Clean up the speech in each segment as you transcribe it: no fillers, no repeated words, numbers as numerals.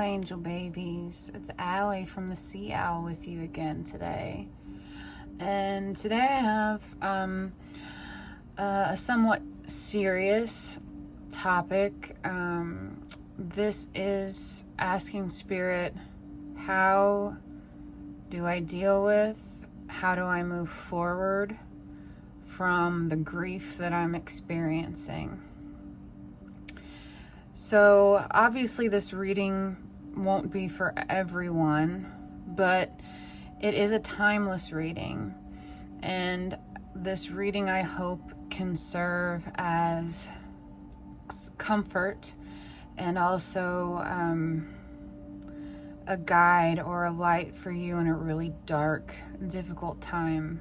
angel babies. It's Allie from the Sea Owl with you again today. And today I have a somewhat serious topic. This is asking Spirit, how do I deal with, how do I move forward from the grief that I'm experiencing? So obviously this reading won't be for everyone, but it is a timeless reading. And this reading, I hope, can serve as comfort and also a guide or a light for you in a really dark, difficult time.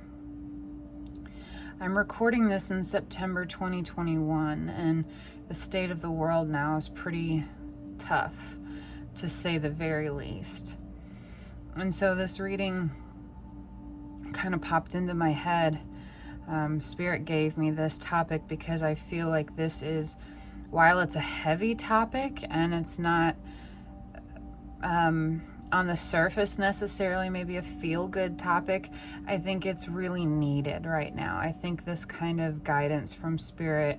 I'm recording this in September 2021, and the state of the world now is pretty tough, to say the very least. And so this reading kind of popped into my head. Spirit gave me this topic because I feel like this is, while it's a heavy topic and it's not on the surface necessarily maybe a feel-good topic, I think it's really needed right now. I think this kind of guidance from Spirit,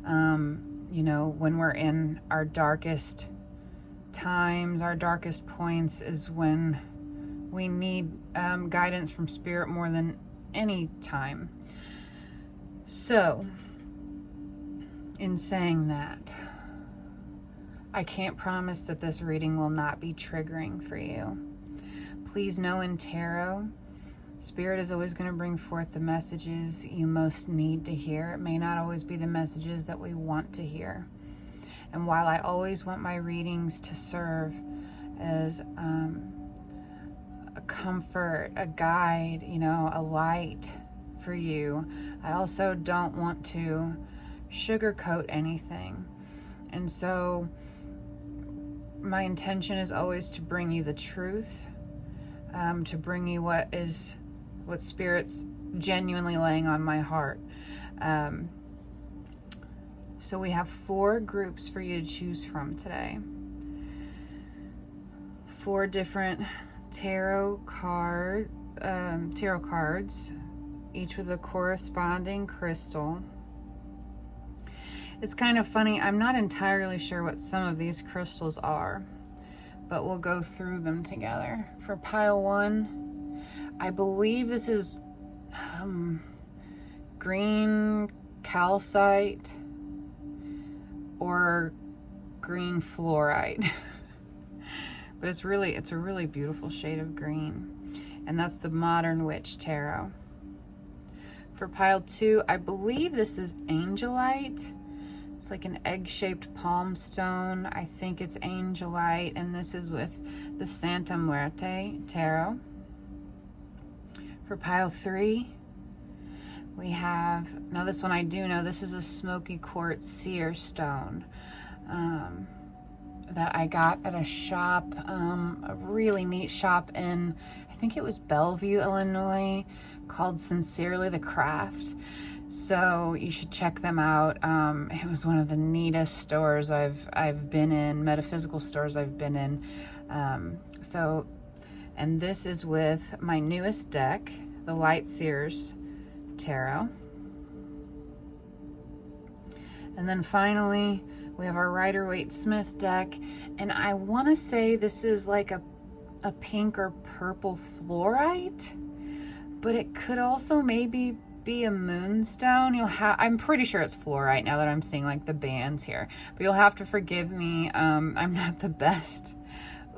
when we're in our darkest times, our darkest points, is when we need guidance from Spirit more than any time. So, in saying that, I can't promise that this reading will not be triggering for you. Please know, in tarot, Spirit is always going to bring forth the messages you most need to hear. It may not always be the messages that we want to hear. And while I always want my readings to serve as a comfort, a guide, a light for you, I also don't want to sugarcoat anything. And so my intention is always to bring you the truth, to bring you what Spirit's genuinely laying on my heart. So we have 4 groups for you to choose from today. 4 different tarot cards, each with a corresponding crystal. It's kind of funny, I'm not entirely sure what some of these crystals are, but we'll go through them together. For pile 1, I believe this is green calcite or green fluorite. But it's a really beautiful shade of green. And that's the Modern Witch Tarot. For pile 2, I believe this is angelite. It's like an egg-shaped palm stone. I think it's angelite, and this is with the Santa Muerte Tarot. For pile 3, we have, now this one I do know, this is a smoky quartz seer stone that I got at a shop, a really neat shop in, I think it was Bellevue, Illinois, called Sincerely the Craft. So you should check them out. It was one of the neatest stores I've been in, metaphysical stores I've been in. And this is with my newest deck, the Light Seers Tarot. And then finally, we have our Rider-Waite-Smith deck. And I want to say this is like a pink or purple fluorite, but it could also maybe be a moonstone. I'm pretty sure it's fluorite now that I'm seeing like the bands here, but you'll have to forgive me. I'm not the best.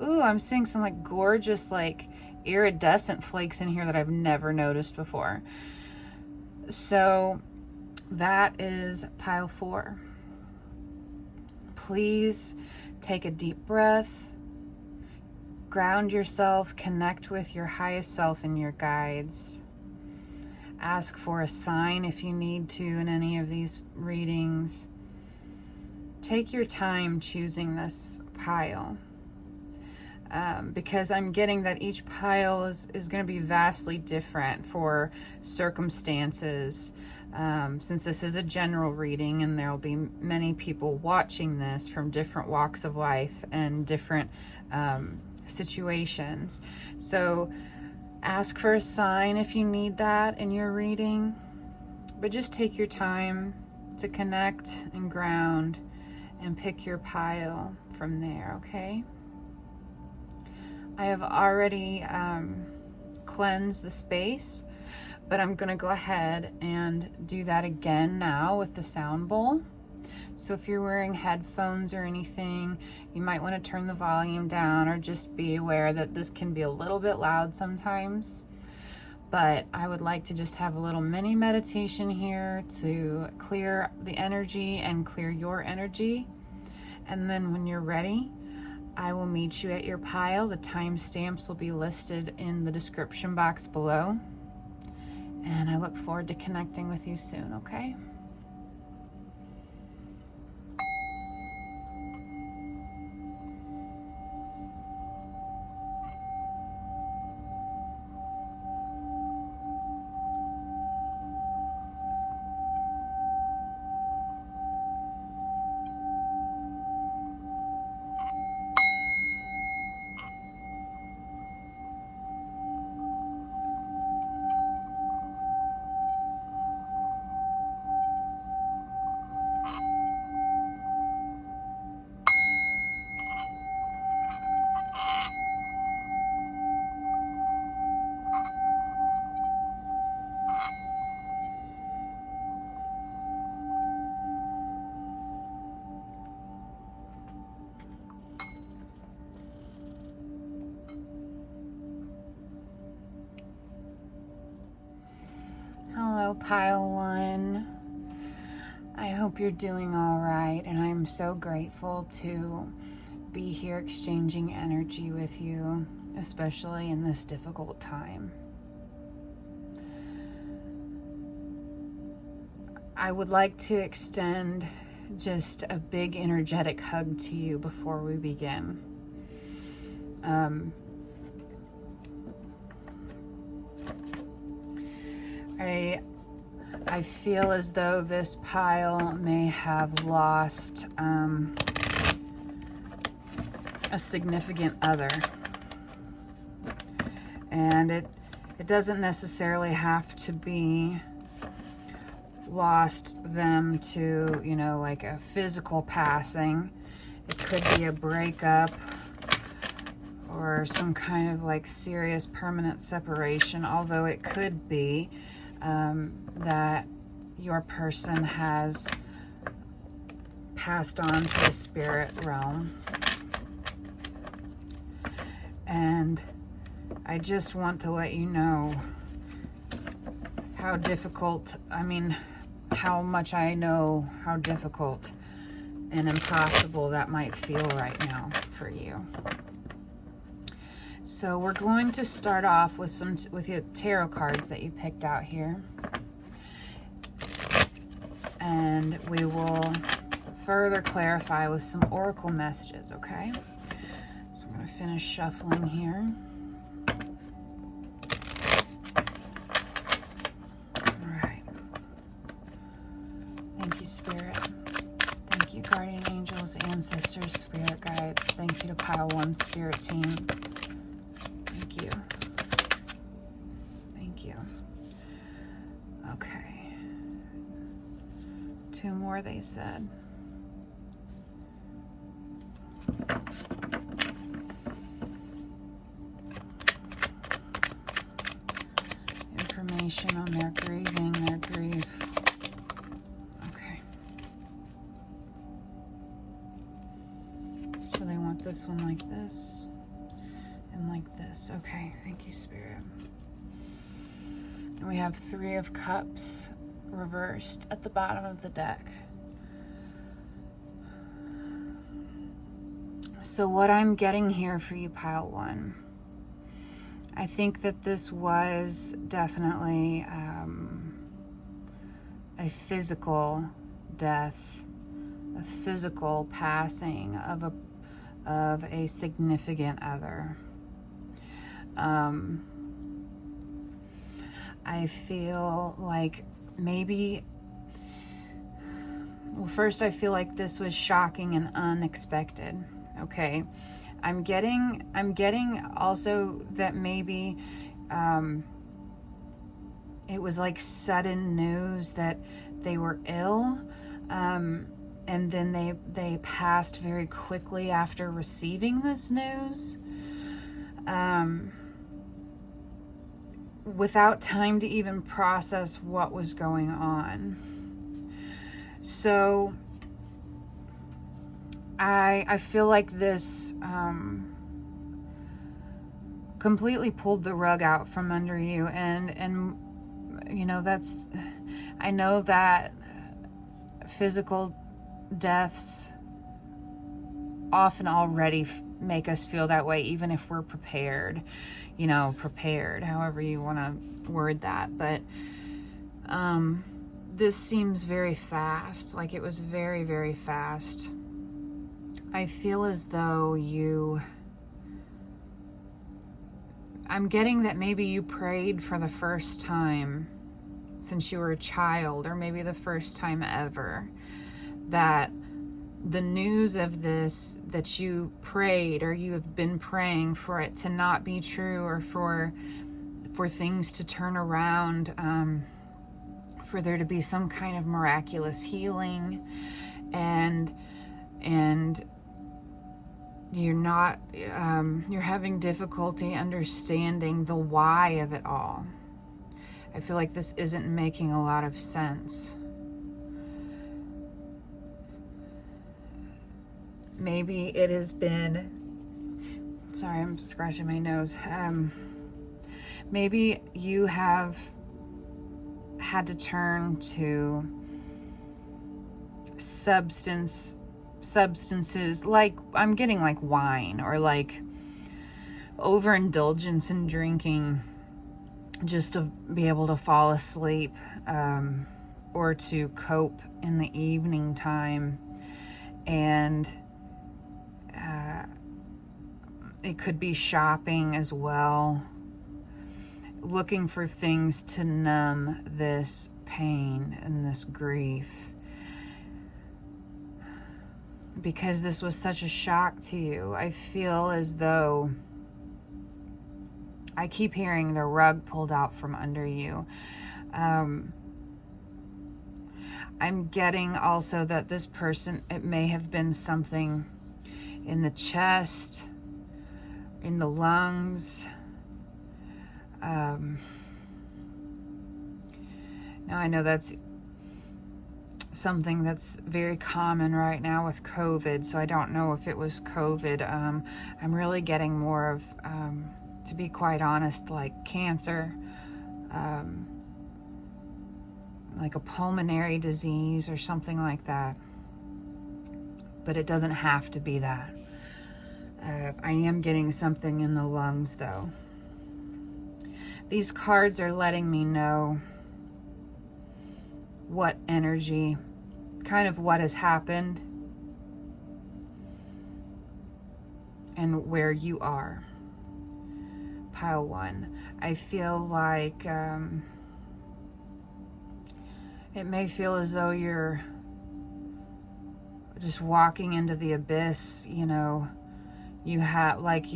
Ooh, I'm seeing some like gorgeous like iridescent flakes in here that I've never noticed before. So that is pile 4. Please take a deep breath, ground yourself, connect with your highest self and your guides. Ask for a sign if you need to in any of these readings. Take your time choosing this pile, because I'm getting that each pile is going to be vastly different for circumstances, Since this is a general reading and there will be many people watching this from different walks of life and different situations. So ask for a sign if you need that in your reading, but just take your time to connect and ground and pick your pile from there, okay? I have already cleansed the space, but I'm gonna go ahead and do that again now with the sound bowl. So if you're wearing headphones or anything, you might want to turn the volume down, or just be aware that this can be a little bit loud sometimes. But I would like to just have a little mini meditation here to clear the energy and clear your energy. And then when you're ready, I will meet you at your pile. The timestamps will be listed in the description box below. And I look forward to connecting with you soon, okay? Hello, Pile 1. I hope you're doing all right, and I'm so grateful to be here exchanging energy with you, especially in this difficult time. I would like to extend just a big energetic hug to you before we begin. I feel as though this pile may have lost a significant other. And it doesn't necessarily have to be lost them to, you know, like a physical passing. It could be a breakup or some kind of like serious permanent separation, although it could be that your person has passed on to the spirit realm. And I just want to let you know how difficult, how much I know how difficult and impossible that might feel right now for you. So we're going to start off with your tarot cards that you picked out here. And we will further clarify with some oracle messages, okay? So I'm going to finish shuffling here. All right. Thank you, Spirit. Thank you, guardian angels, ancestors, spirit guides. Thank you to Pile 1 Spirit Team. Thank you. Thank you. Okay. 2 more, they said. Information on their grieving, their grief. Okay. So they want this one like this and like this. Okay, thank you, Spirit. And we have 3 of Cups reversed at the bottom of the deck. So what I'm getting here for you, Pile 1, I think that this was definitely a physical death, a physical passing of a significant other. I feel like maybe first, I feel like this was shocking and unexpected. Okay. I'm getting also that maybe it was like sudden news that they were ill, and then they passed very quickly after receiving this news, without time to even process what was going on. So I feel like this completely pulled the rug out from under you, and you know, I know that physical deaths often already make us feel that way, even if we're prepared, however you want to word that. But this seems very fast, like it was very, very fast. I feel as though I'm getting that maybe you prayed for the first time since you were a child, or maybe the first time ever, that the news of this, that you prayed, or you have been praying for it to not be true, or for things to turn around, for there to be some kind of miraculous healing, and you're having difficulty understanding the why of it all. I feel like this isn't making a lot of sense. Maybe it has been, sorry, I'm scratching my nose. Maybe you have had to turn to substances, like, I'm getting like wine, or like overindulgence in drinking just to be able to fall asleep, or to cope in the evening time. And it could be shopping as well, looking for things to numb this pain and this grief, because this was such a shock to you. I feel as though I keep hearing the rug pulled out from under you. I'm getting also that this person, it may have been something in the chest, in the lungs. Now I know that's something that's very common right now with COVID, so I don't know if it was COVID. I'm really getting more of, to be quite honest, like cancer, like a pulmonary disease or something like that. But it doesn't have to be that. I am getting something in the lungs, though. These cards are letting me know what energy, kind of what has happened, and where you are. Pile 1. I feel like it may feel as though you're just walking into the abyss, you know. You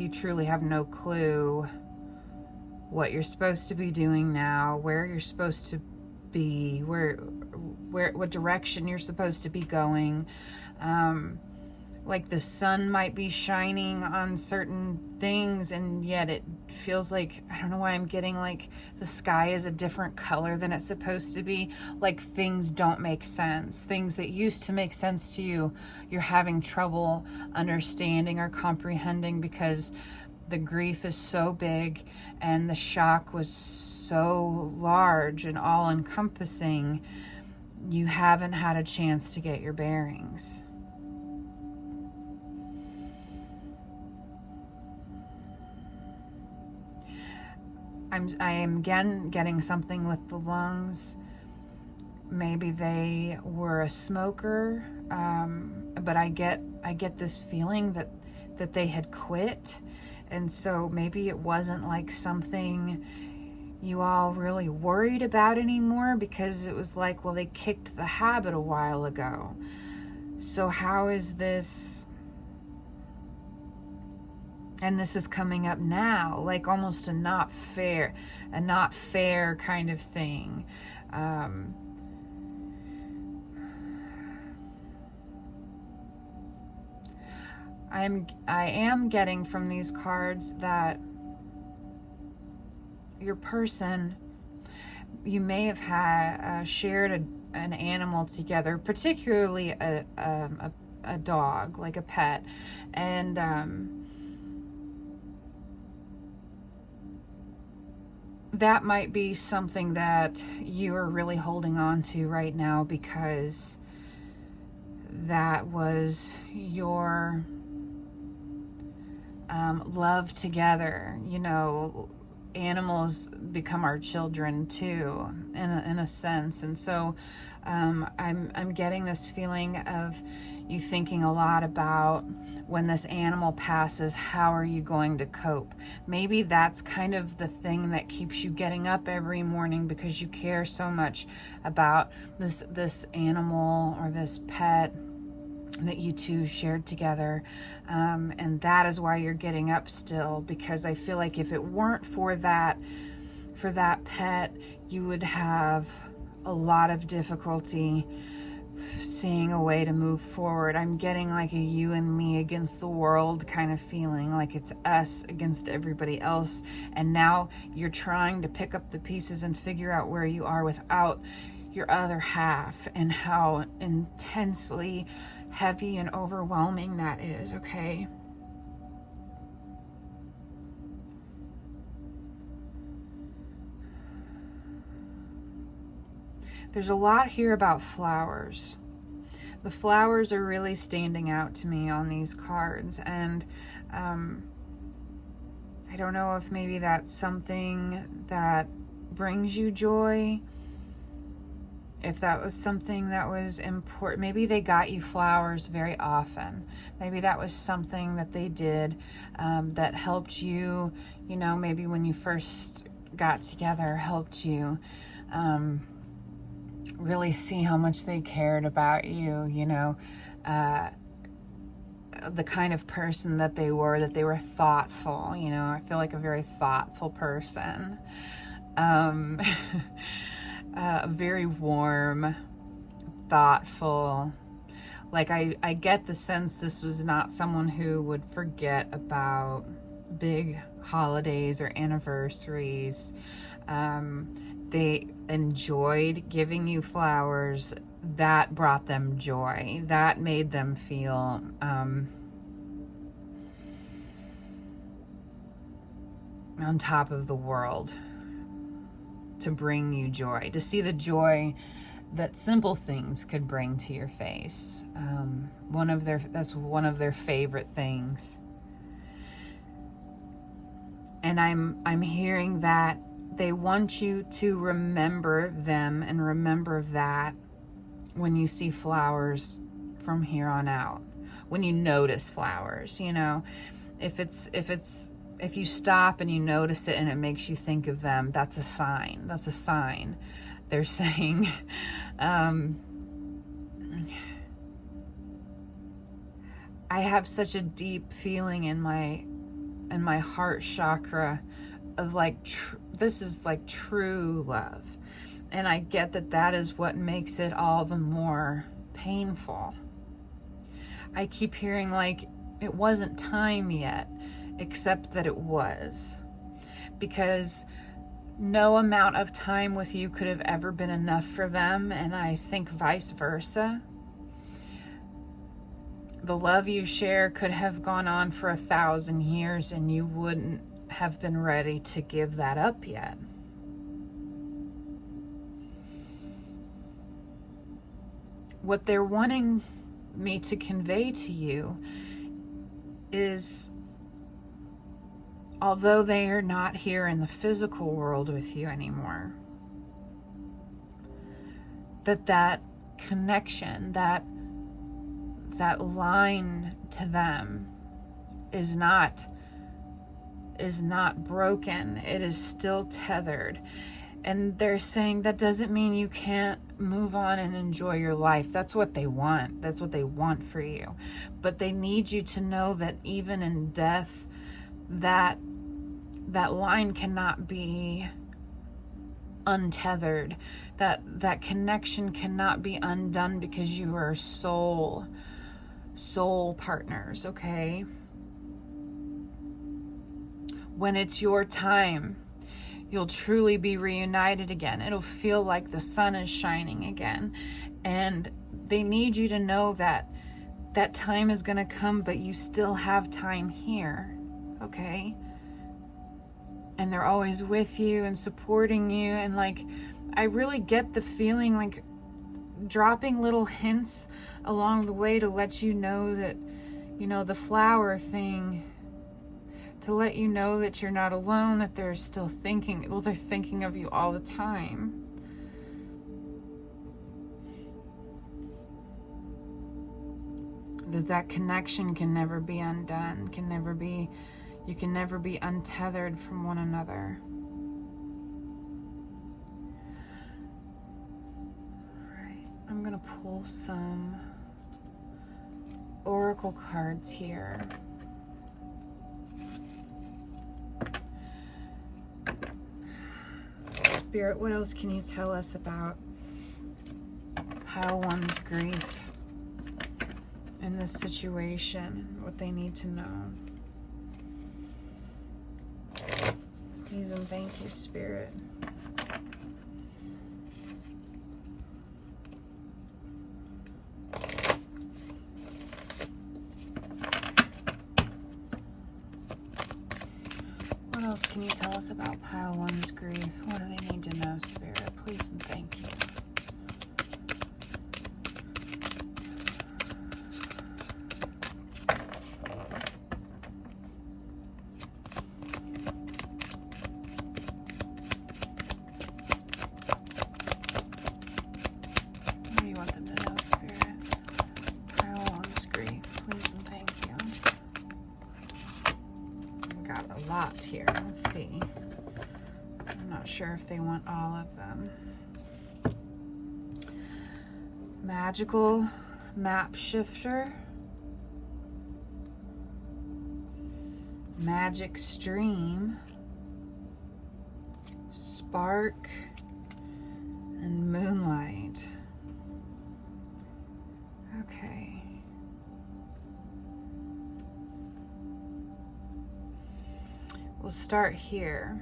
truly have no clue what you're supposed to be doing now, where you're supposed to be, what direction you're supposed to be going. Like the sun might be shining on certain things, and yet it feels like, I don't know why I'm getting like the sky is a different color than it's supposed to be. Like things don't make sense. Things that used to make sense to you, you're having trouble understanding or comprehending, because the grief is so big and the shock was so large and all-encompassing. You haven't had a chance to get your bearings. I am again getting something with the lungs. Maybe they were a smoker, but I get this feeling that they had quit, and so maybe it wasn't like something you all really worried about anymore, because it was like, well, they kicked the habit a while ago. So how is this? And this is coming up now, like almost a not fair kind of thing. I am getting from these cards that your person, you may have had shared an animal together, particularly a dog, like a pet, and that might be something that you are really holding on to right now, because that was your love together. You know, animals become our children too, in a sense. And so I'm getting this feeling of you thinking a lot about, when this animal passes, how are you going to cope? Maybe that's kind of the thing that keeps you getting up every morning, because you care so much about this animal or this pet that you two shared together, and that is why you're getting up still. Because I feel like if it weren't for that pet, you would have a lot of difficulty seeing a way to move forward. I'm getting like a you and me against the world kind of feeling, like it's us against everybody else, and now you're trying to pick up the pieces and figure out where you are without your other half, and how intensely heavy and overwhelming that is, okay? There's a lot here about flowers. The flowers are really standing out to me on these cards, and I don't know if maybe that's something that brings you joy, if that was something that was important. Maybe they got you flowers very often. Maybe that was something that they did that helped you, you know, maybe when you first got together, helped you really see how much they cared about you, you know, the kind of person that they were thoughtful, you know. I feel like a very thoughtful person. Very warm, thoughtful. Like I get the sense this was not someone who would forget about big holidays or anniversaries. They enjoyed giving you flowers. That brought them joy. That made them feel on top of the world, to bring you joy, to see the joy that simple things could bring to your face. That's one of their favorite things. And I'm hearing that they want you to remember them and remember that when you see flowers from here on out, when you notice flowers, you know, if you stop and you notice it and it makes you think of them, that's a sign. That's a sign. They're saying, I have such a deep feeling in my heart chakra of like, this is like true love. And I get that is what makes it all the more painful. I keep hearing like, it wasn't time yet, except that it was. Because no amount of time with you could have ever been enough for them, and I think vice versa. The love you share could have gone on for 1,000 years, and you wouldn't have been ready to give that up yet. What they're wanting me to convey to you is, although they are not here in the physical world with you anymore, that connection, that line to them is not is not broken. It is still tethered. And they're saying that doesn't mean you can't move on and enjoy your life. That's what they want. That's what they want for you. But they need you to know that even in death, that line cannot be untethered. That connection cannot be undone, because you are soul partners, okay? When it's your time, you'll truly be reunited again. It'll feel like the sun is shining again. And they need you to know that that time is going to come, but you still have time here, okay? And they're always with you and supporting you. And like, I really get the feeling like dropping little hints along the way to let you know that, you know, the flower thing, to let you know that you're not alone, that they're still thinking, well, they're thinking of you all the time. That connection can never be undone, you can never be untethered from one another. All right, I'm gonna pull some oracle cards here. Spirit, what else can you tell us about pile one's grief in this situation, what they need to know? Please and thank you, Spirit. What else can you tell us about pile one's grief? What do they need to know, Spirit? Please and thank you. What do you want them to know, Spirit? Pile one's grief. Please and thank you. We got a lot here. Let's see. I'm not sure if they want all of them. Magical map shifter. Magic stream. Spark. And moonlight. Okay. We'll start here.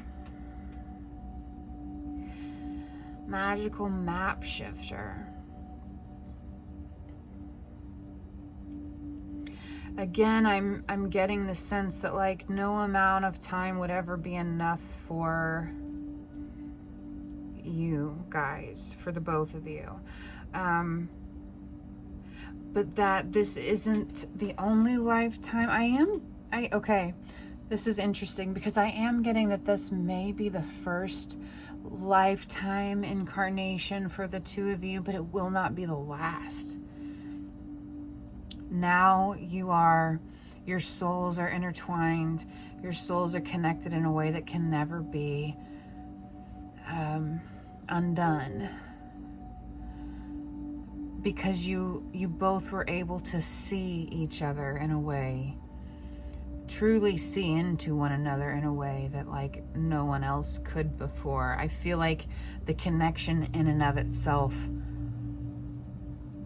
Magical map shifter. Again, I'm getting the sense that like no amount of time would ever be enough for you guys, for the both of you. But that this isn't the only lifetime. Okay, this is interesting because I am getting that this may be the first lifetime incarnation for the two of you, but it will not be the last. Now your souls are intertwined, your souls are connected in a way that can never be undone. Because you both were able to see each other in a way, truly see into one another in a way that like no one else could before. I feel like the connection in and of itself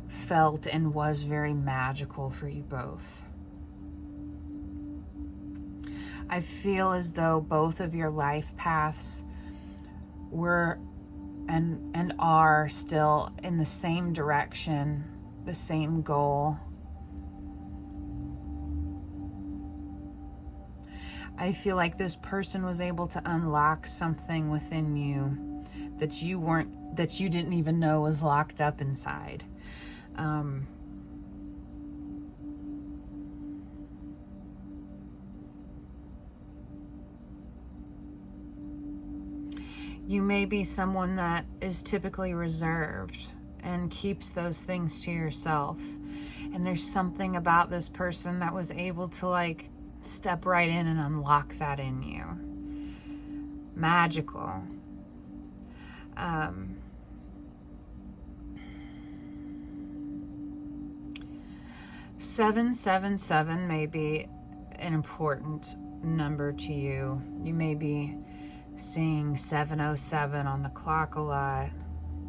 felt and was very magical for you both. I feel as though both of your life paths were and are still in the same direction, the same goal. I feel like this person was able to unlock something within you that you didn't even know was locked up inside. You may be someone that is typically reserved and keeps those things to yourself. And there's something about this person that was able to like step right in and unlock that in you. Magical. 777 may be an important number to you. You may be seeing 707 on the clock a lot.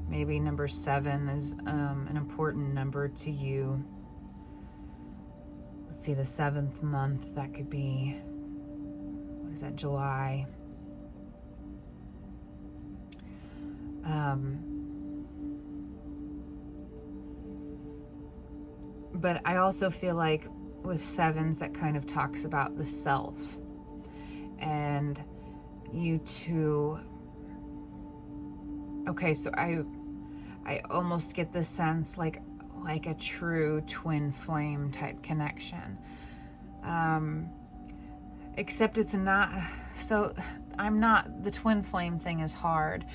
Maybe number 7 is an important number to you. Let's see, the 7th month, that could be, what is that, July. But I also feel like with 7s, that kind of talks about the self. And you two, okay, so I almost get the sense like a true twin flame type connection. Except it's not, so I'm not, the twin flame thing is hard.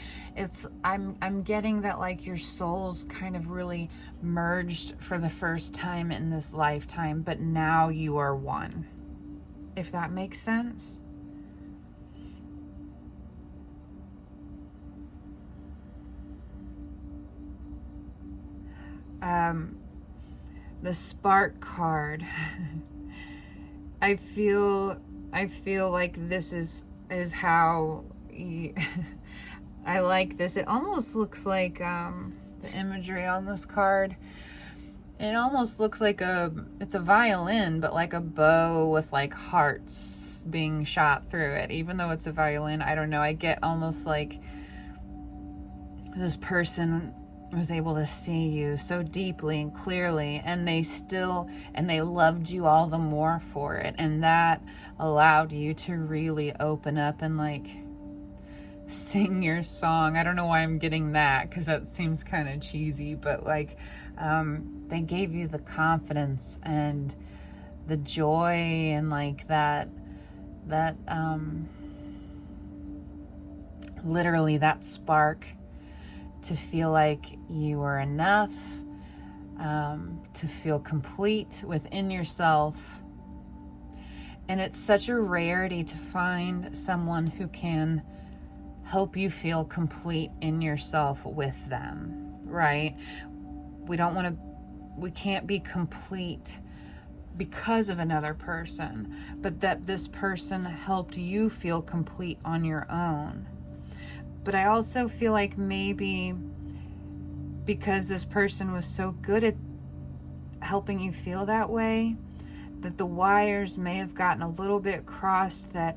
I'm getting that like your souls kind of really merged for the first time in this lifetime, but now you are one. If that makes sense. The spark card. I feel like this is how I like this. It almost looks like the imagery on this card. It almost looks like it's a violin, but like a bow with like hearts being shot through it. Even though it's a violin, I don't know. I get almost like this person was able to see you so deeply and clearly, and they loved you all the more for it, and that allowed you to really open up and like sing your song. I don't know why I'm getting that, because that seems kind of cheesy, but like they gave you the confidence and the joy and like that literally that spark to feel like you are enough, to feel complete within yourself. And it's such a rarity to find someone who can help you feel complete in yourself with them, right? We can't be complete because of another person, but that this person helped you feel complete on your own. But I also feel like maybe because this person was so good at helping you feel that way, that the wires may have gotten a little bit crossed, that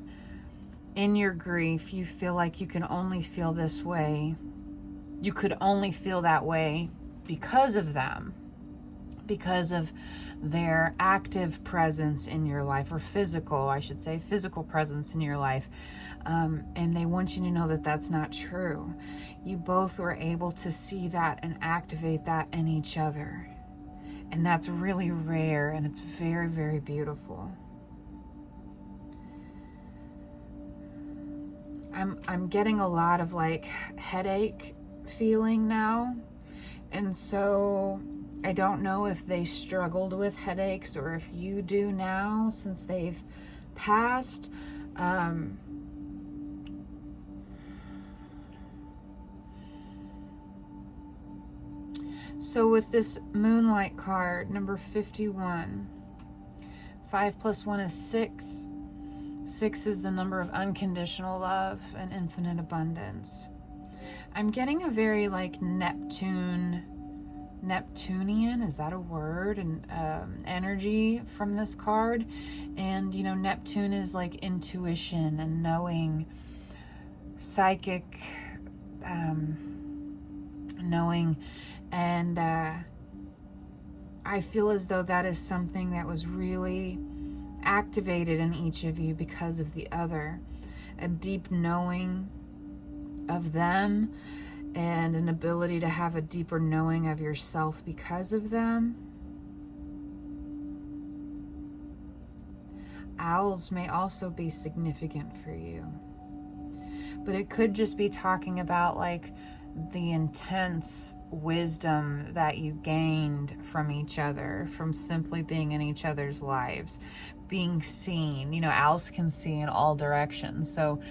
in your grief, you feel like you can only feel this way. You could only feel that way because of them, because of their active presence in your life, or physical presence in your life. And they want you to know that that's not true. You both were able to see that and activate that in each other. And that's really rare, and it's very, very beautiful. I'm getting a lot of like headache feeling now. And so I don't know if they struggled with headaches or if you do now since they've passed. So with this Moonlight card, number 51, 5 plus 1 is 6. 6 is the number of unconditional love and infinite abundance. I'm getting a very like Neptunian, is that a word? And energy from this card. And you know, Neptune is like intuition and knowing, psychic, knowing. And I feel as though that is something that was really activated in each of you because of the other. A deep knowing of them, and an ability to have a deeper knowing of yourself because of them. Owls may also be significant for you. But it could just be talking about like the intense wisdom that you gained from each other, from simply being in each other's lives, being seen. You know, owls can see in all directions. So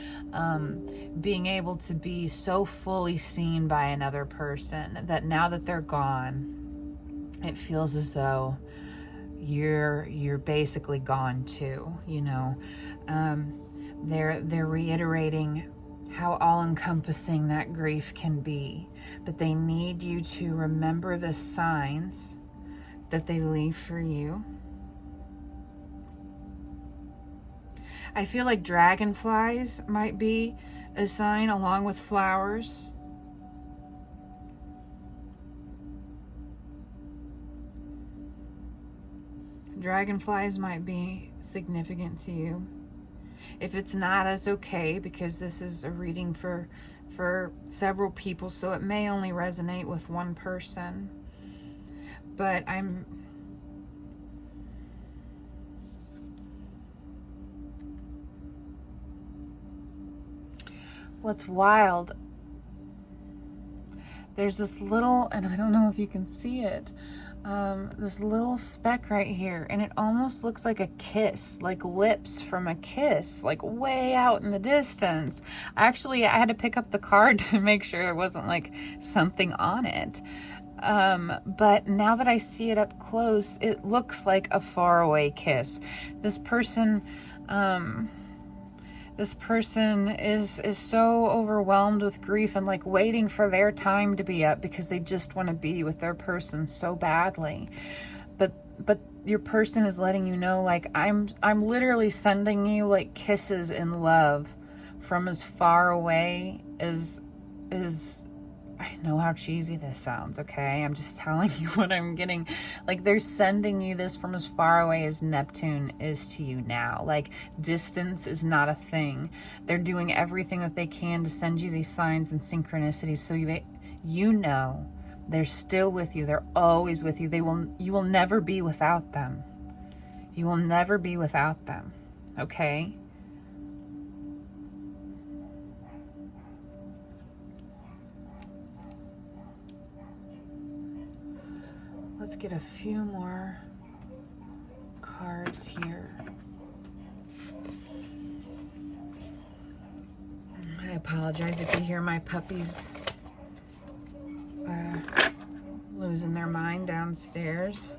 being able to be so fully seen by another person that now that they're gone, it feels as though you're basically gone too. You know, they're reiterating how all-encompassing that grief can be, but they need you to remember the signs that they leave for you. I feel like dragonflies might be a sign, along with flowers. Dragonflies might be significant to you. If it's not, that's okay, because this is a reading for several people, so it may only resonate with one person. But what's wild, there's this little, and I don't know if you can see it, this little speck right here, and it almost looks like a kiss, like lips from a kiss, like way out in the distance. Actually, I had to pick up the card to make sure there wasn't like something on it. But now that I see it up close, it looks like a faraway kiss. This person is so overwhelmed with grief and like waiting for their time to be up, because they just want to be with their person so badly. But your person is letting you know, like, I'm literally sending you like kisses in love from as far away as I know how cheesy this sounds, okay? I'm just telling you what I'm getting. Like, they're sending you this from as far away as Neptune is to you now. Like, distance is not a thing. They're doing everything that they can to send you these signs and synchronicities, so you know they're still with you. They're always with you. You will never be without them. You will never be without them, okay? Let's get a few more cards here. I apologize if you hear my puppies losing their mind downstairs.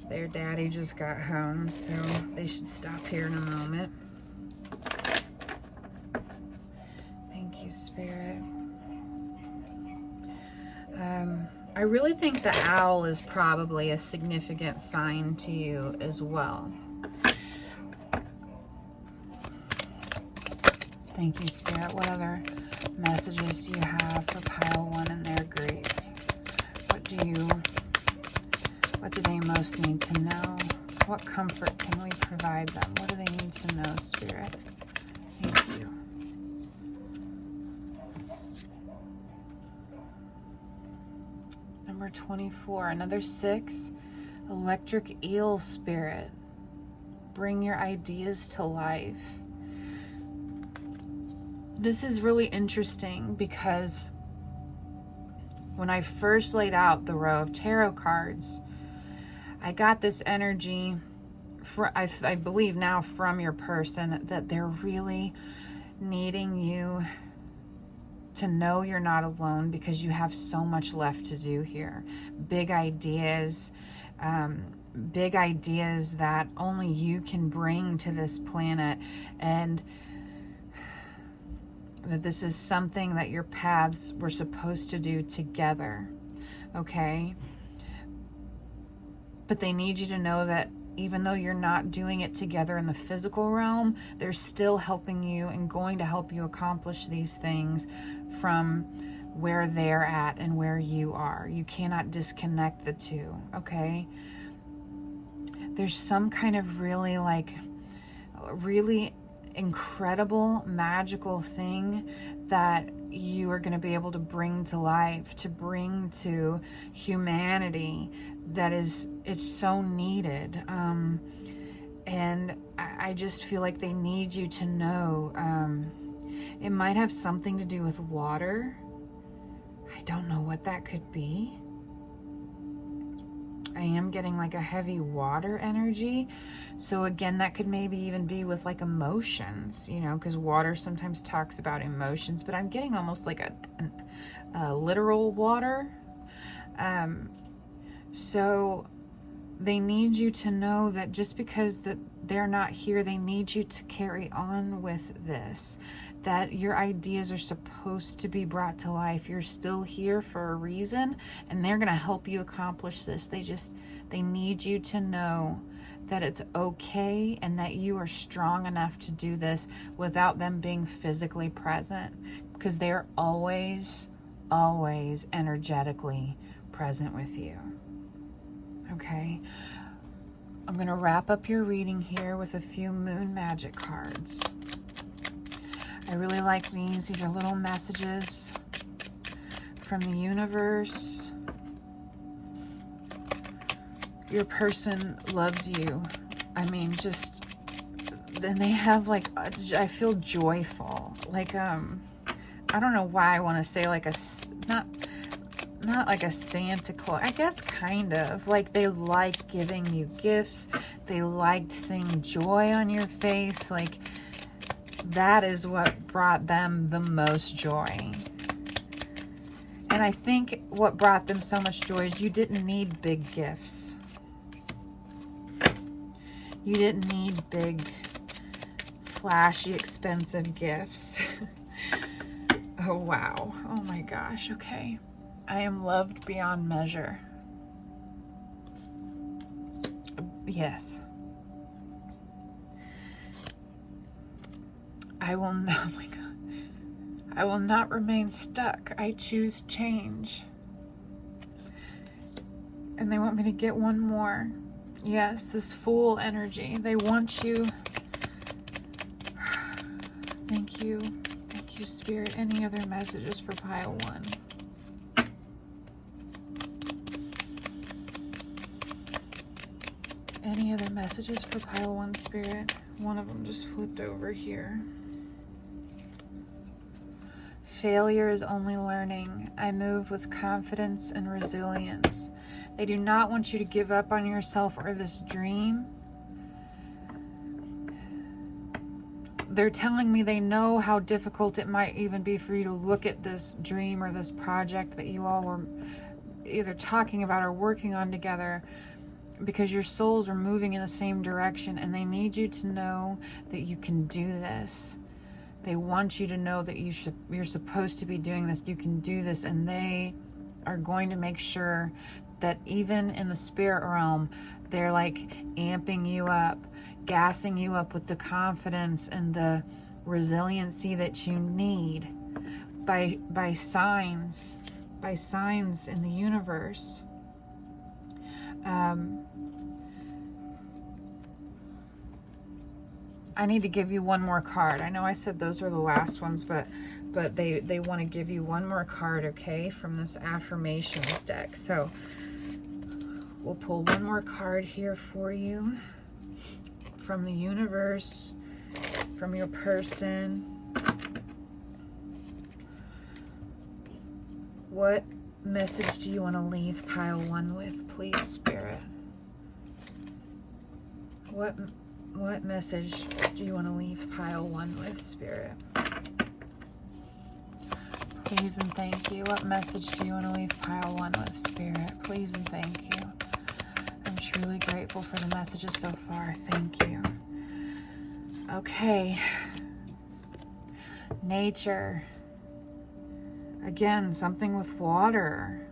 Their daddy just got home, so they should stop here in a moment. Thank you, Spirit. I really think the owl is probably a significant sign to you as well. Thank you, Spirit. What other messages do you have for pile 1 and their grief? What do they most need to know? What comfort can we provide them? What do they need to know, Spirit? Thank you. Number 24, another 6, electric eel, Spirit. Bring your ideas to life. This is really interesting because when I first laid out the row of tarot cards, I got this energy, I believe now, from your person, that they're really needing you to know you're not alone, because you have so much left to do here. Big ideas that only you can bring to this planet, and that this is something that your paths were supposed to do together, okay? But they need you to know that even though you're not doing it together in the physical realm, they're still helping you and going to help you accomplish these things from where they're at and where you are. You cannot disconnect the two, okay? There's some kind of really incredible, magical thing that you are going to be able to bring to life, to bring to humanity, it's so needed. And I just feel like they need you to know, it might have something to do with water, I don't know what that could be. I am getting like a heavy water energy. So again, that could maybe even be with like emotions, you know, because water sometimes talks about emotions, but I'm getting almost like a literal water. So they need you to know that just because that they're not here, they need you to carry on with this, that your ideas are supposed to be brought to life. You're still here for a reason, and they're going to help you accomplish this. They need you to know that it's okay and that you are strong enough to do this without them being physically present, because they're always energetically present with you. Okay, I'm going to wrap up your reading here with a few moon magic cards. I really like these. These are little messages from the universe. Your person loves you. I mean, just, then they have like, I feel joyful. Like, I don't know why I want to say like not like a Santa Claus, I guess kind of. Like they like giving you gifts. They liked seeing joy on your face. Like that is what brought them the most joy. And I think what brought them so much joy is you didn't need big gifts. You didn't need big, flashy, expensive gifts. Oh, wow. Oh my gosh. Okay. I am loved beyond measure. Yes. I will not, oh my God. I will not remain stuck. I choose change. And they want me to get one more. Yes, this Fool energy. They want you. Thank you. Thank you, Spirit. Any other messages for pile 1? Any other messages for pile 1, Spirit? One of them just flipped over here. Failure is only learning. I move with confidence and resilience. They do not want you to give up on yourself or this dream. They're telling me they know how difficult it might even be for you to look at this dream or this project that you all were either talking about or working on together, because your souls are moving in the same direction, and they need you to know that you can do this. They want you to know that you're supposed to be doing this. You can do this, and they are going to make sure that even in the spirit realm, they're like amping you up, gassing you up with the confidence and the resiliency that you need by signs in the universe. I need to give you one more card. I know I said those were the last ones, but they want to give you one more card, okay, from this affirmations deck. So we'll pull one more card here for you from the universe, from your person. What message do you want to leave pile 1 with, please, Spirit? What message do you want to leave pile 1 with, Spirit? Please and thank you. What message do you want to leave pile 1 with, Spirit? Please and thank you. I'm truly grateful for the messages so far. Thank you. Okay. Nature. Again, something with water.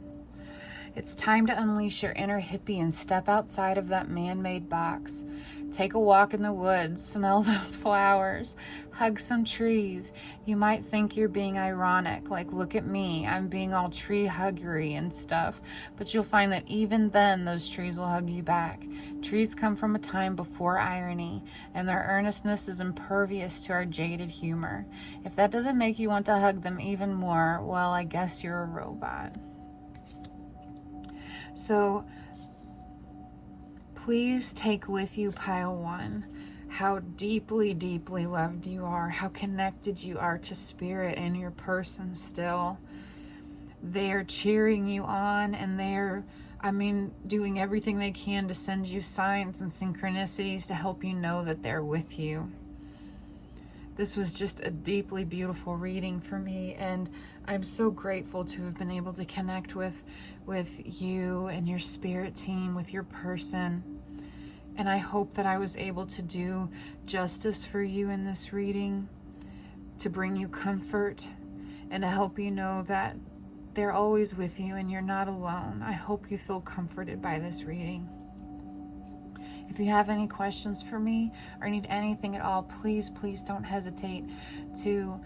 It's time to unleash your inner hippie and step outside of that man-made box. Take a walk in the woods, smell those flowers, hug some trees. You might think you're being ironic, like, look at me, I'm being all tree huggery and stuff. But you'll find that even then, those trees will hug you back. Trees come from a time before irony, and their earnestness is impervious to our jaded humor. If that doesn't make you want to hug them even more, well, I guess you're a robot. So please take with you, pile 1, how deeply, deeply loved you are, how connected you are to spirit and your person still. they're cheering you on, and they're, doing everything they can to send you signs and synchronicities to help you know that they're with you. This was just a deeply beautiful reading for me, and I'm so grateful to have been able to connect with you and your spirit team, with your person. And I hope that I was able to do justice for you in this reading, to bring you comfort and to help you know that they're always with you and you're not alone. I hope you feel comforted by this reading. If you have any questions for me or need anything at all, please don't hesitate to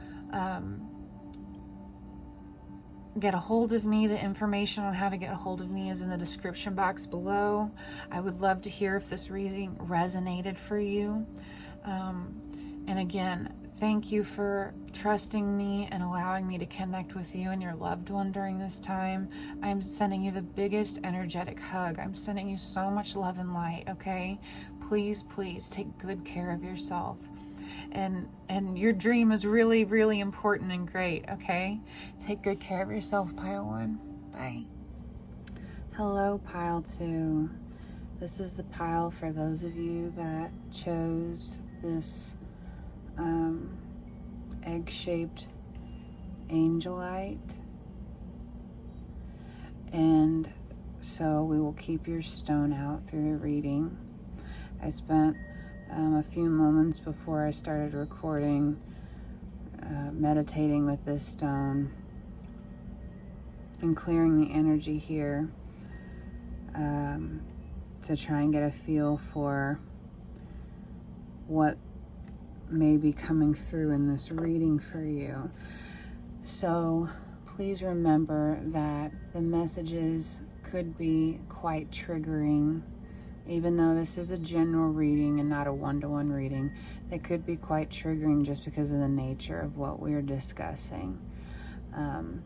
get a hold of me. The information on how to get a hold of me is in the description box below. I would love to hear if this reading resonated for you. And again, thank you for trusting me and allowing me to connect with you and your loved one during this time. I'm sending you the biggest energetic hug. I'm sending you so much love and light, okay? Please take good care of yourself. And your dream is really, really important and great, okay? Take good care of yourself, Pile 1. Bye. Hello, Pile 2. This is the pile for those of you that chose this egg-shaped angelite. And so we will keep your stone out through the reading. I spent a few moments before I started recording meditating with this stone and clearing the energy here to try and get a feel for what may be coming through in this reading for you. So please remember that the messages could be quite triggering. Even though this is a general reading and not a one-to-one reading, they could be quite triggering just because of the nature of what we're discussing. And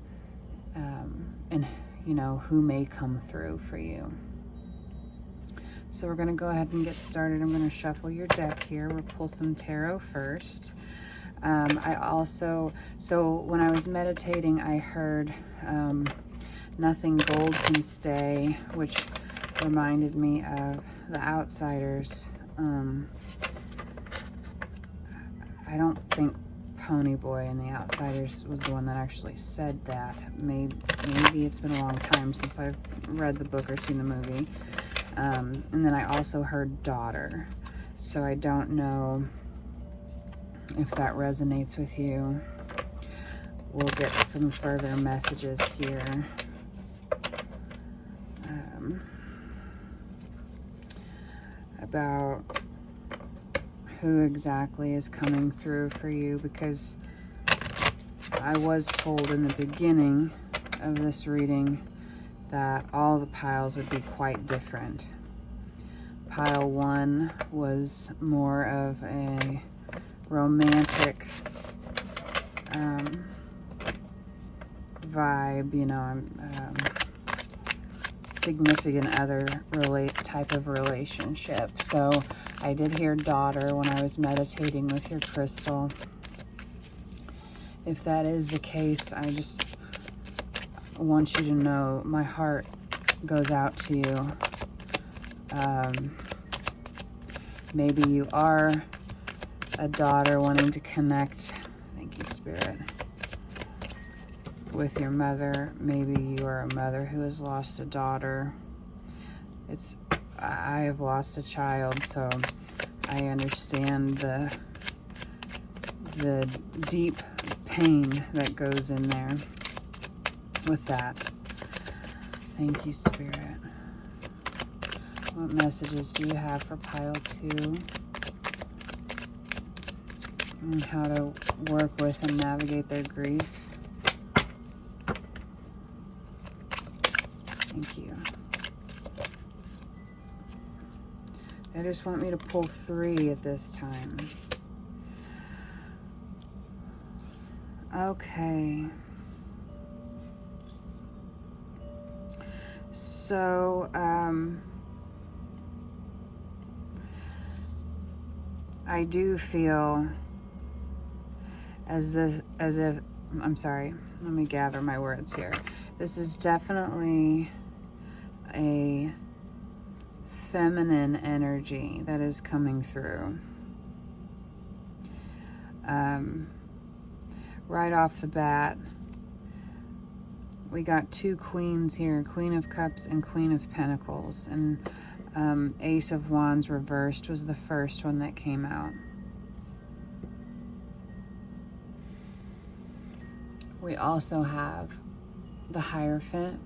who may come through for you. So we're going to go ahead and get started. I'm going to shuffle your deck here. We'll pull some tarot first. So when I was meditating, I heard nothing gold can stay, which reminded me of The Outsiders. I don't think Ponyboy in The Outsiders was the one that actually said that. Maybe it's been a long time since I've read the book or seen the movie. And then I also heard daughter. So I don't know if that resonates with you. We'll get some further messages here. About who exactly is coming through for you, because I was told in the beginning of this reading that all the piles would be quite different. Pile 1 was more of a romantic vibe, significant other type of relationship. So I did hear daughter when I was meditating with your crystal. If that is the case, I just want you to know my heart goes out to you. Maybe you are a daughter wanting to connect, thank you, Spirit, with your mother. Maybe you are a mother who has lost a daughter. I have lost a child, so I understand the deep pain that goes in there with that. Thank you, Spirit. What messages do you have for Pile 2? And how to work with and navigate their grief? Thank you. They just want me to pull 3 at this time. Okay. So, I do feel as if I'm sorry, let me gather my words here. This is definitely a feminine energy that is coming through. Right off the bat, we got two queens here, Queen of Cups and Queen of Pentacles, and Ace of Wands reversed was the first one that came out. We also have the Hierophant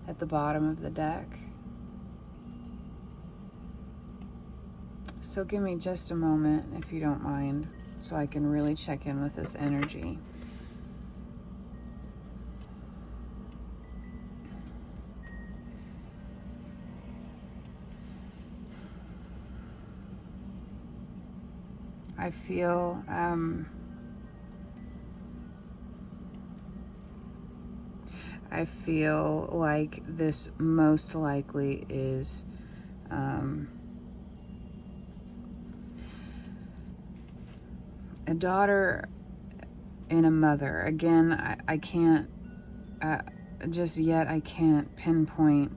at the bottom of the deck. So give me just a moment, if you don't mind, so I can really check in with this energy. I feel like this most likely is a daughter and a mother. Again, I can't, just yet I can't pinpoint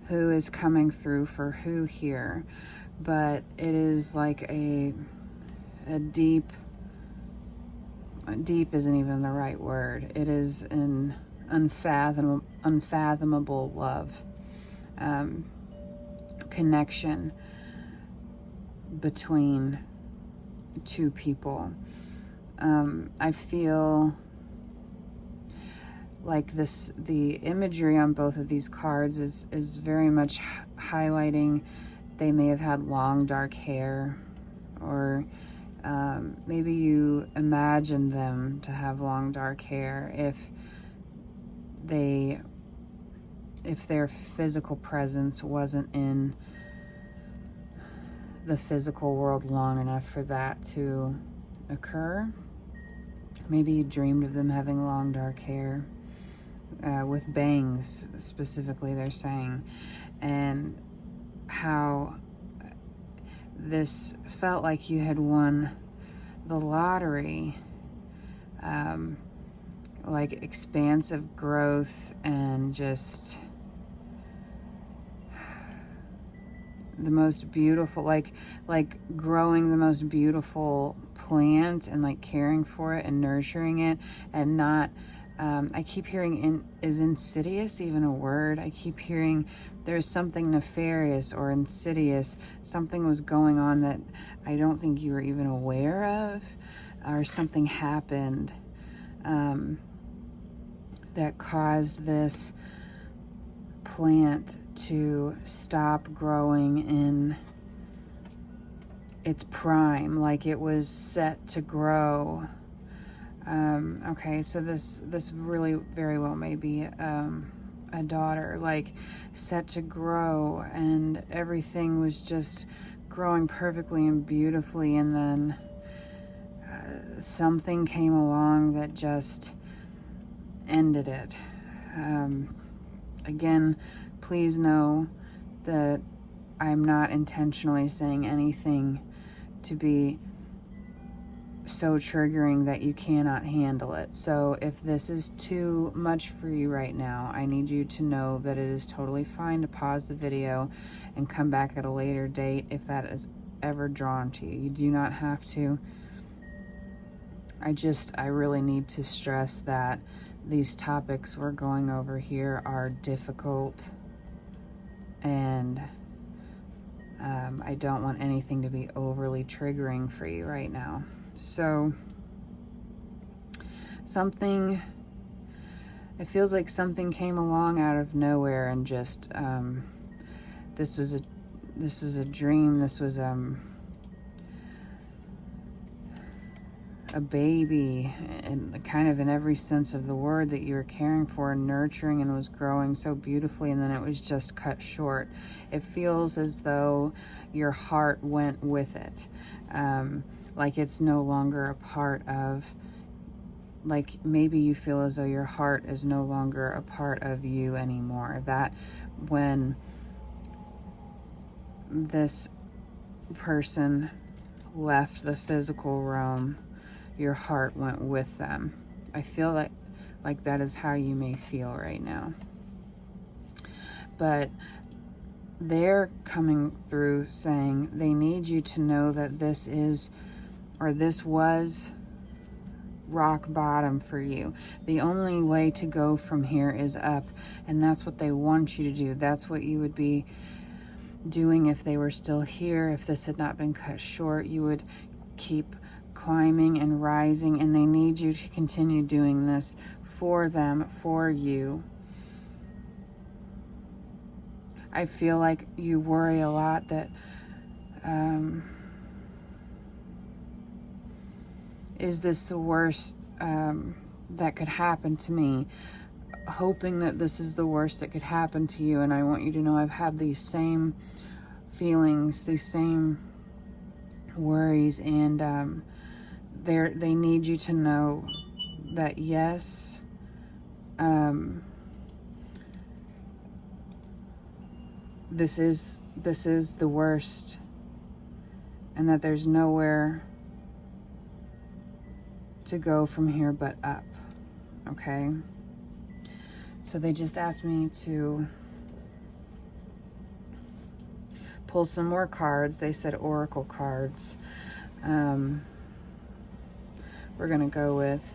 who is coming through for who here, but it is like a deep isn't even the right word. It is an unfathomable love, connection between two people. I feel like the imagery on both of these cards is very much highlighting they may have had long dark hair, or maybe you imagine them to have long dark hair if their physical presence wasn't in the physical world long enough for that to occur. Maybe you dreamed of them having long dark hair, with bangs specifically, they're saying, and how this felt like you had won the lottery, like expansive growth and just the most beautiful, like growing the most beautiful plant and like caring for it and nurturing it, and not I keep hearing is insidious even a word? I keep hearing there's something nefarious or insidious. Something was going on that I don't think you were even aware of, or something happened that caused this plant to stop growing in its prime, like it was set to grow. Okay, so this really very well may be a daughter, like set to grow, and everything was just growing perfectly and beautifully, and then something came along that just ended it. Again, please know that I'm not intentionally saying anything to be so triggering that you cannot handle it. So if this is too much for you right now, I need you to know that it is totally fine to pause the video and come back at a later date if that is ever drawn to you. You do not have to. I really need to stress that these topics we're going over here are difficult, and I don't want anything to be overly triggering for you right now. So it feels like something came along out of nowhere and just this was a dream. This was a baby, and kind of in every sense of the word, that you were caring for and nurturing, and was growing so beautifully, and then it was just cut short. It feels as though your heart went with it, like it's no longer a part of, like maybe you feel as though your heart is no longer a part of you anymore. That when this person left the physical realm your heart went with them. I feel like that is how you may feel right now. But they're coming through saying they need you to know that this is, or this was, rock bottom for you. The only way to go from here is up, and that's what they want you to do. That's what you would be doing if they were still here. If this had not been cut short, you would keep climbing and rising, and they need you to continue doing this for them, for you. I feel like you worry a lot that is this the worst that could happen to me? Hoping that this is the worst that could happen to you. And I want you to know I've had these same feelings, these same worries, and they need you to know that yes, this is the worst, and that there's nowhere to go from here but up. Okay? So they just asked me to pull some more cards. They said oracle cards. We're gonna go with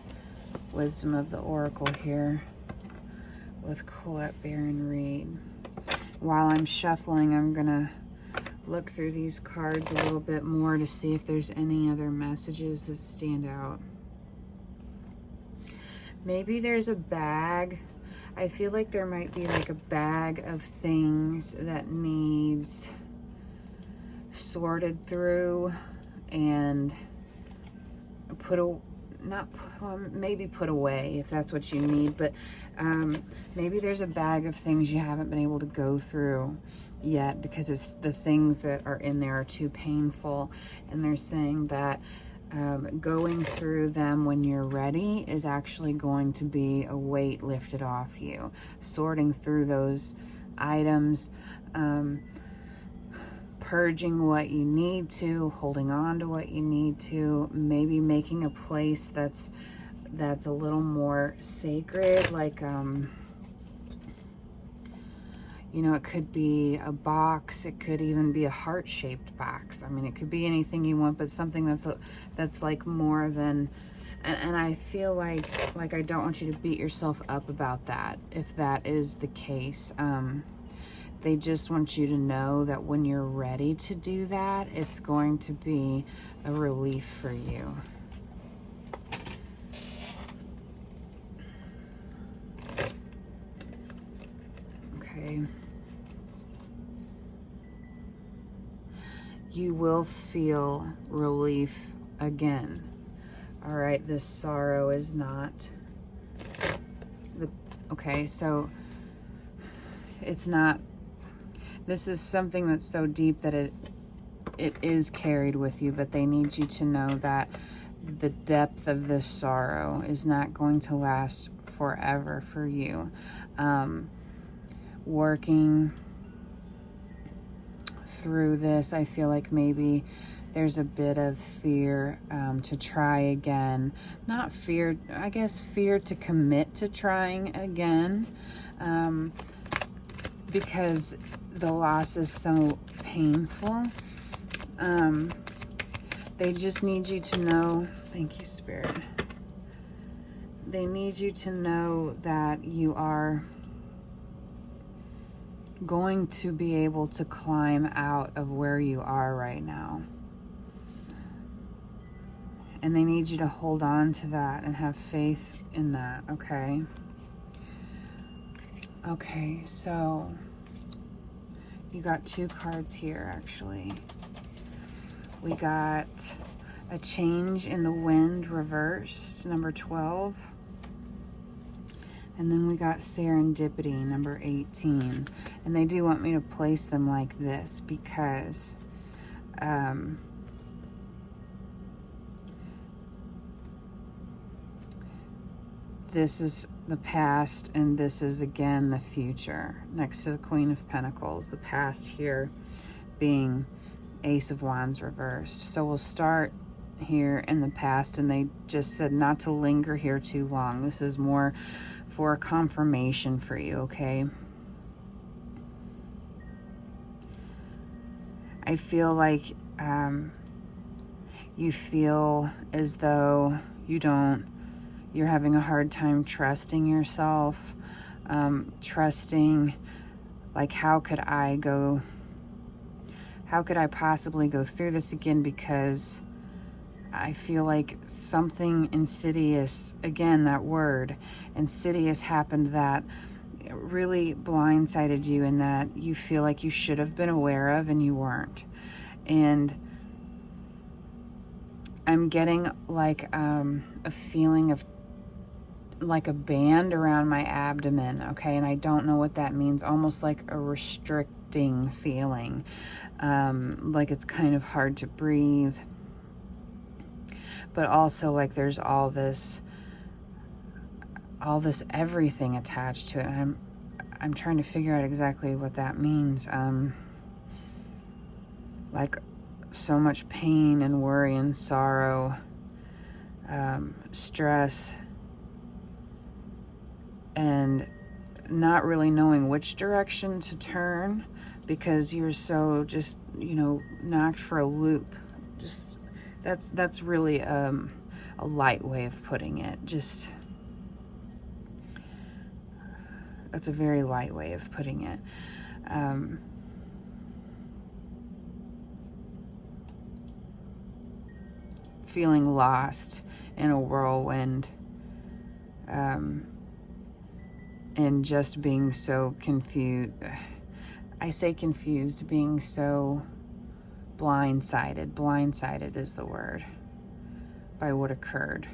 Wisdom of the Oracle here with Colette Baron Reed. While I'm shuffling, I'm gonna look through these cards a little bit more to see if there's any other messages that stand out. Maybe there's a bag. I feel like there might be like a bag of things that needs sorted through and maybe put away if that's what you need, but maybe there's a bag of things you haven't been able to go through yet because it's the things that are in there are too painful, and they're saying that going through them when you're ready is actually going to be a weight lifted off you. Sorting through those items, purging what you need to, holding on to what you need to, maybe making a place that's a little more sacred, like you know, it could be a box, it could even be a heart-shaped box. I mean, it could be anything you want, but something that's like more than, and I feel like I don't want you to beat yourself up about that if that is the case. They just want you to know that when you're ready to do that, it's going to be a relief for you. Okay. You will feel relief again. All right, this sorrow is not okay, so it's not, this is something that's so deep that it is carried with you, but they need you to know that the depth of this sorrow is not going to last forever for you. Working through this, I feel like maybe there's a bit of fear to try again. Not fear, I guess fear to commit to trying again, because the loss is so painful. They just need you to know, thank you, Spirit. They need you to know that you are going to be able to climb out of where you are right now. And they need you to hold on to that and have faith in that, okay? Okay, so you got two cards here, actually. We got a change in the wind reversed, number 12. And then we got serendipity, number 18. And they do want me to place them like this because this is the past and this is again the future. Next to the Queen of Pentacles, the past here being Ace of Wands reversed. So we'll start here in the past, and they just said not to linger here too long. This is more for a confirmation for you, okay? I feel like you feel as though you're having a hard time trusting yourself, trusting, like, how could I possibly go through this again, because I feel like something insidious, again, that word, insidious, happened that really blindsided you, and that you feel like you should have been aware of and you weren't. And I'm getting like a feeling of like a band around my abdomen, okay? And I don't know what that means, almost like a restricting feeling, like it's kind of hard to breathe, but also like there's all this everything attached to it. And I'm trying to figure out exactly what that means. Like so much pain and worry and sorrow, stress, and not really knowing which direction to turn, because you're so just, knocked for a loop. Just that's really a light way of putting it. Just, that's a very light way of putting it. Feeling lost in a whirlwind, and just being so confused. I say confused, being so blindsided. Blindsided is the word, by what occurred.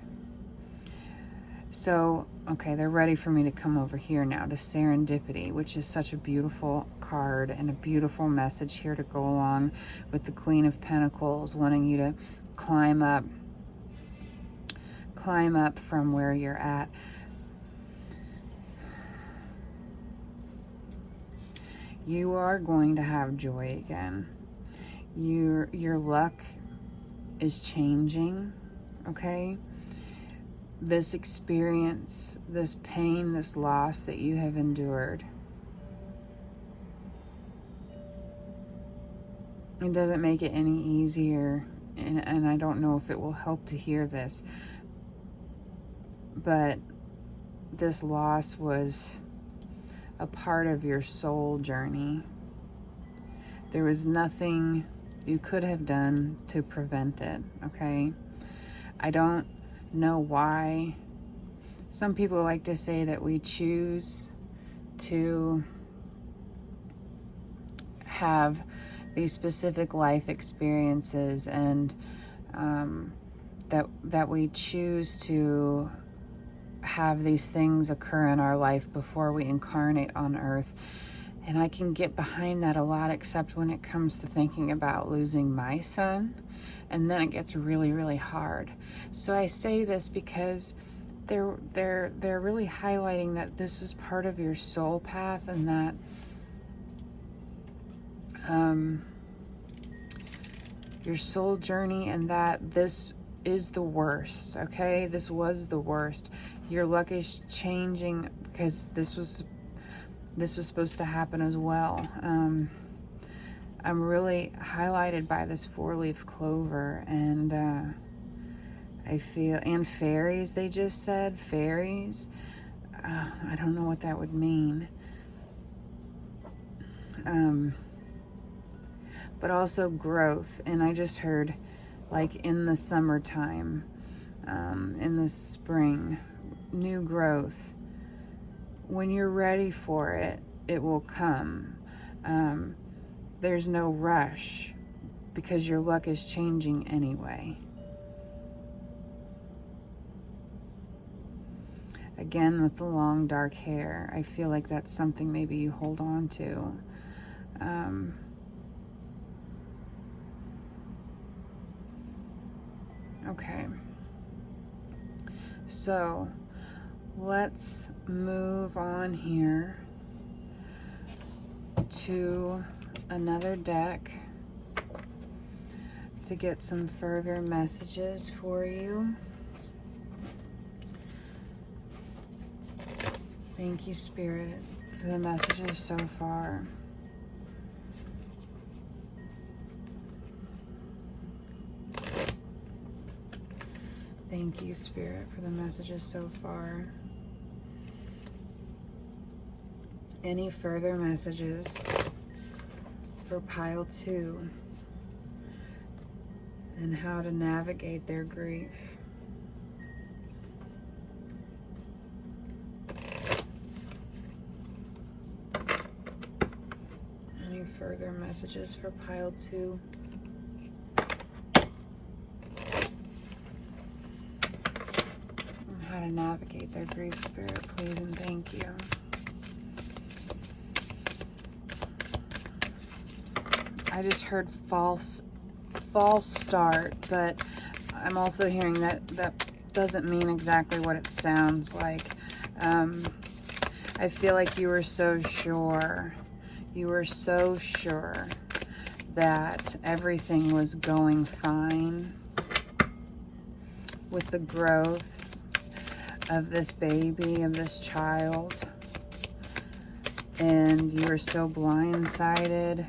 So, okay, they're ready for me to come over here now to serendipity, which is such a beautiful card and a beautiful message here to go along with the Queen of Pentacles, wanting you to climb up from where you're at. You are going to have joy again. Your luck is changing, okay? This experience, this pain, this loss that you have endured, it doesn't make it any easier, and I don't know if it will help to hear this, but this loss was a part of your soul journey. There was nothing you could have done to prevent it, okay? I don't know why. Some people like to say that we choose to have these specific life experiences, and that we choose to have these things occur in our life before we incarnate on earth. And I can get behind that a lot, except when it comes to thinking about losing my son, and then it gets really, really hard. So I say this because they're really highlighting that this is part of your soul path, and that your soul journey, and that this is the worst, okay? This was the worst. Your luck is changing because this was supposed to happen as well. I'm really highlighted by this 4-leaf clover, and I feel, and fairies, they just said, fairies. I don't know what that would mean. But also growth, and I just heard, like, in the summertime, in the spring, new growth. When you're ready for it, it will come. There's no rush, because your luck is changing anyway. Again, with the long dark hair, I feel like that's something maybe you hold on to. Okay. So let's move on here to another deck to get some further messages for you. Thank you, Spirit, for the messages so far. Thank you, Spirit, for the messages so far. Any further messages for pile 2 and how to navigate their grief? Any further messages for pile 2? How to navigate their grief, Spirit, please and thank you. I just heard false start, but I'm also hearing that doesn't mean exactly what it sounds like. I feel like you were so sure. You were so sure that everything was going fine with the growth of this baby, of this child, and you were so blindsided.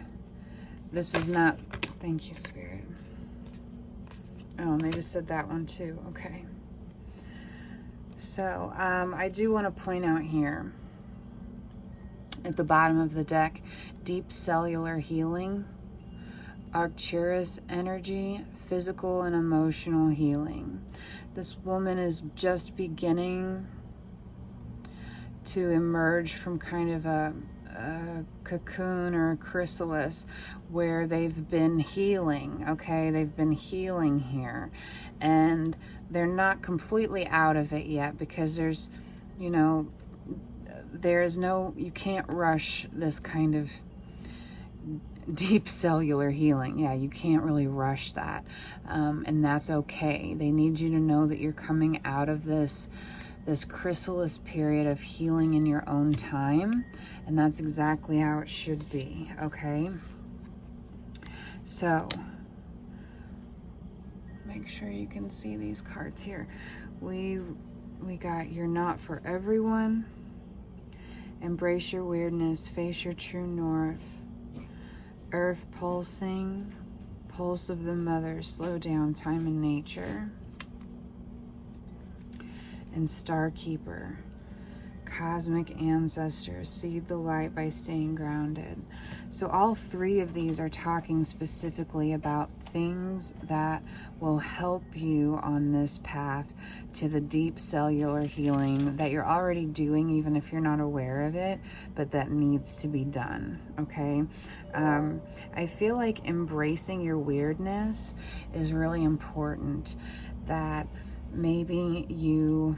This is not, thank you, Spirit. Oh, and they just said that one too. Okay. So, I do want to point out here at the bottom of the deck, deep cellular healing, Arcturus energy, physical and emotional healing. This woman is just beginning to emerge from kind of a cocoon or a chrysalis where they've been healing, okay? They've been healing here. And they're not completely out of it yet because there's, you know, you can't rush this kind of deep cellular healing. Yeah, you can't really rush that. And that's okay. They need you to know that you're coming out of this chrysalis period of healing in your own time. And that's exactly how it should be, okay? So, make sure you can see these cards here. We got you're not for everyone. Embrace your weirdness. Face your true north. Earth pulsing. Pulse of the mother. Slow down. Time in nature. And Star Keeper. Cosmic ancestors. Seed the light by staying grounded. So all three of these are talking specifically about things that will help you on this path to the deep cellular healing that you're already doing, even if you're not aware of it, but that needs to be done, okay? I feel like embracing your weirdness is really important, that maybe you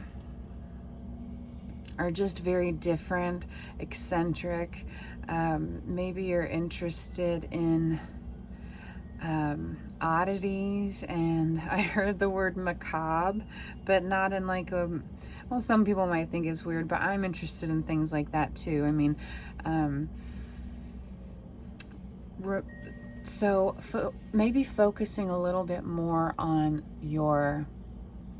are just very different, eccentric. Maybe you're interested in oddities, and I heard the word macabre, but not in like a, well, some people might think it's weird, but I'm interested in things like that too. I mean, maybe focusing a little bit more on your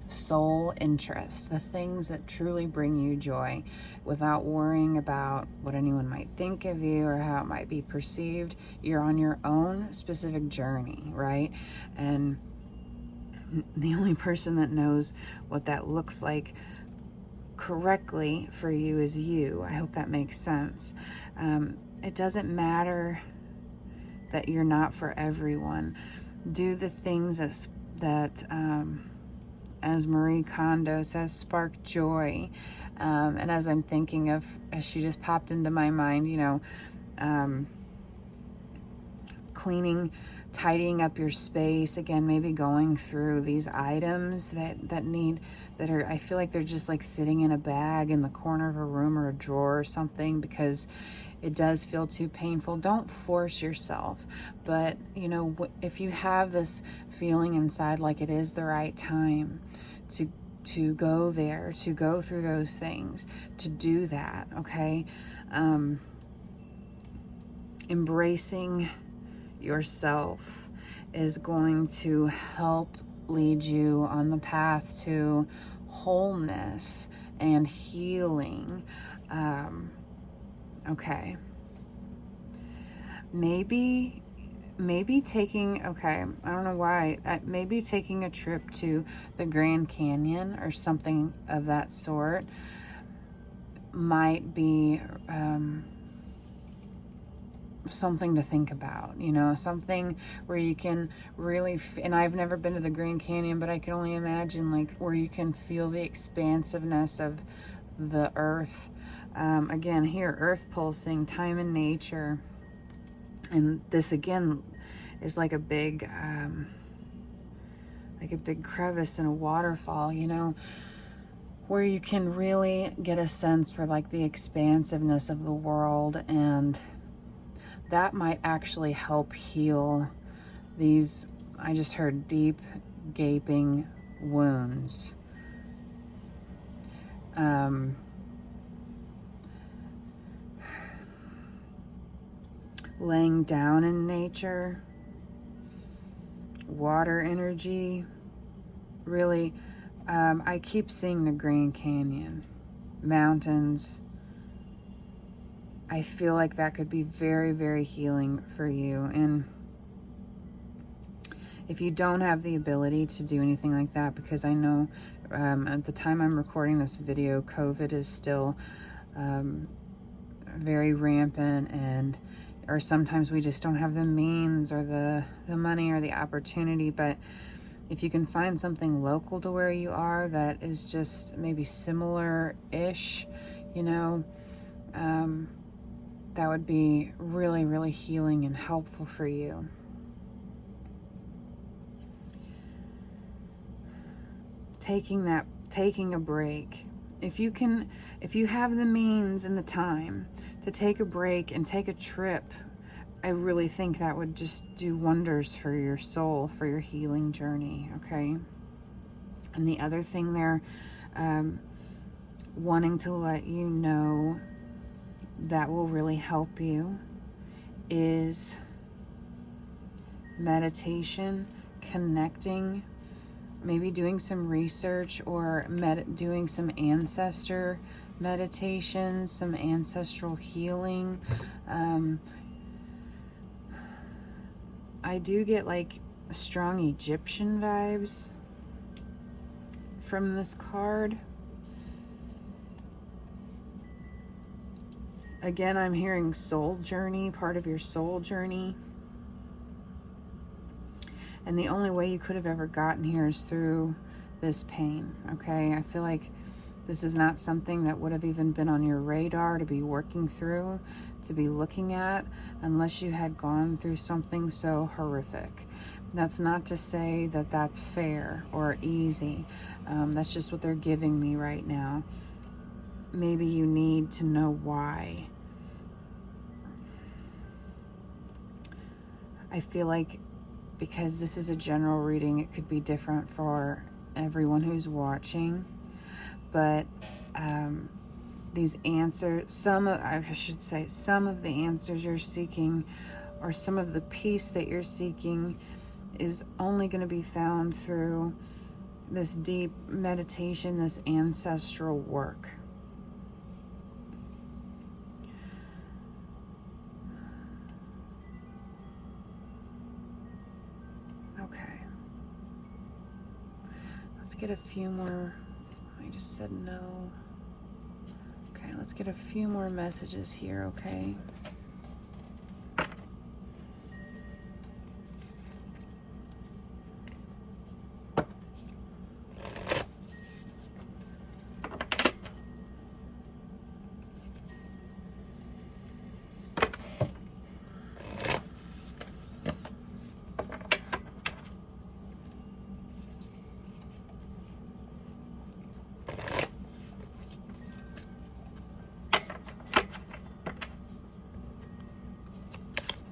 soul interests, the things that truly bring you joy, without worrying about what anyone might think of you or how it might be perceived. You're on your own specific journey, right? And the only person that knows what that looks like correctly for you is you. I hope that makes sense. It doesn't matter that you're not for everyone. Do the things that as Marie Kondo says, spark joy. And as I'm thinking of, as she just popped into my mind, you know, cleaning, tidying up your space, again, maybe going through these items that are, I feel like they're just like sitting in a bag in the corner of a room or a drawer or something, because it does feel too painful. Don't force yourself, but you know, if you have this feeling inside like it is the right time to go there, to go through those things, to do that, okay? Embracing yourself is going to help lead you on the path to wholeness and healing. Okay. Maybe taking, okay, I don't know why, maybe taking a trip to the Grand Canyon or something of that sort might be something to think about, you know, something where you can really, and I've never been to the Grand Canyon, but I can only imagine, like, where you can feel the expansiveness of the earth. Again, here, earth pulsing, time in nature. And this, again, is like a big crevice in a waterfall, you know, where you can really get a sense for like the expansiveness of the world, and that might actually help heal these, I just heard, deep gaping wounds. Laying down in nature, water energy, really, I keep seeing the Grand Canyon, mountains. I feel like that could be very, very healing for you. And if you don't have the ability to do anything like that, because I know at the time I'm recording this video, COVID is still very rampant, and or sometimes we just don't have the means or the money or the opportunity. But if you can find something local to where you are that is just maybe similar-ish, you know, that would be really, really healing and helpful for you. Taking a break. If you have the means and the time to take a break and take a trip, I really think that would just do wonders for your soul, for your healing journey, okay? And the other thing there, wanting to let you know that will really help you is meditation, connecting, maybe doing some research or doing some ancestor meditation, some ancestral healing. I do get like strong Egyptian vibes from this card. Again, I'm hearing soul journey, part of your soul journey. And the only way you could have ever gotten here is through this pain, okay? I feel like this is not something that would have even been on your radar to be working through, to be looking at, unless you had gone through something so horrific. That's not to say that that's fair or easy. That's just what they're giving me right now. Maybe you need to know why. I feel like because this is a general reading, it could be different for everyone who's watching. But these answers, some of the answers you're seeking, or some of the peace that you're seeking, is only going to be found through this deep meditation, this ancestral work. Okay. Let's get a few more. I just said no. Okay, let's get a few more messages here, okay?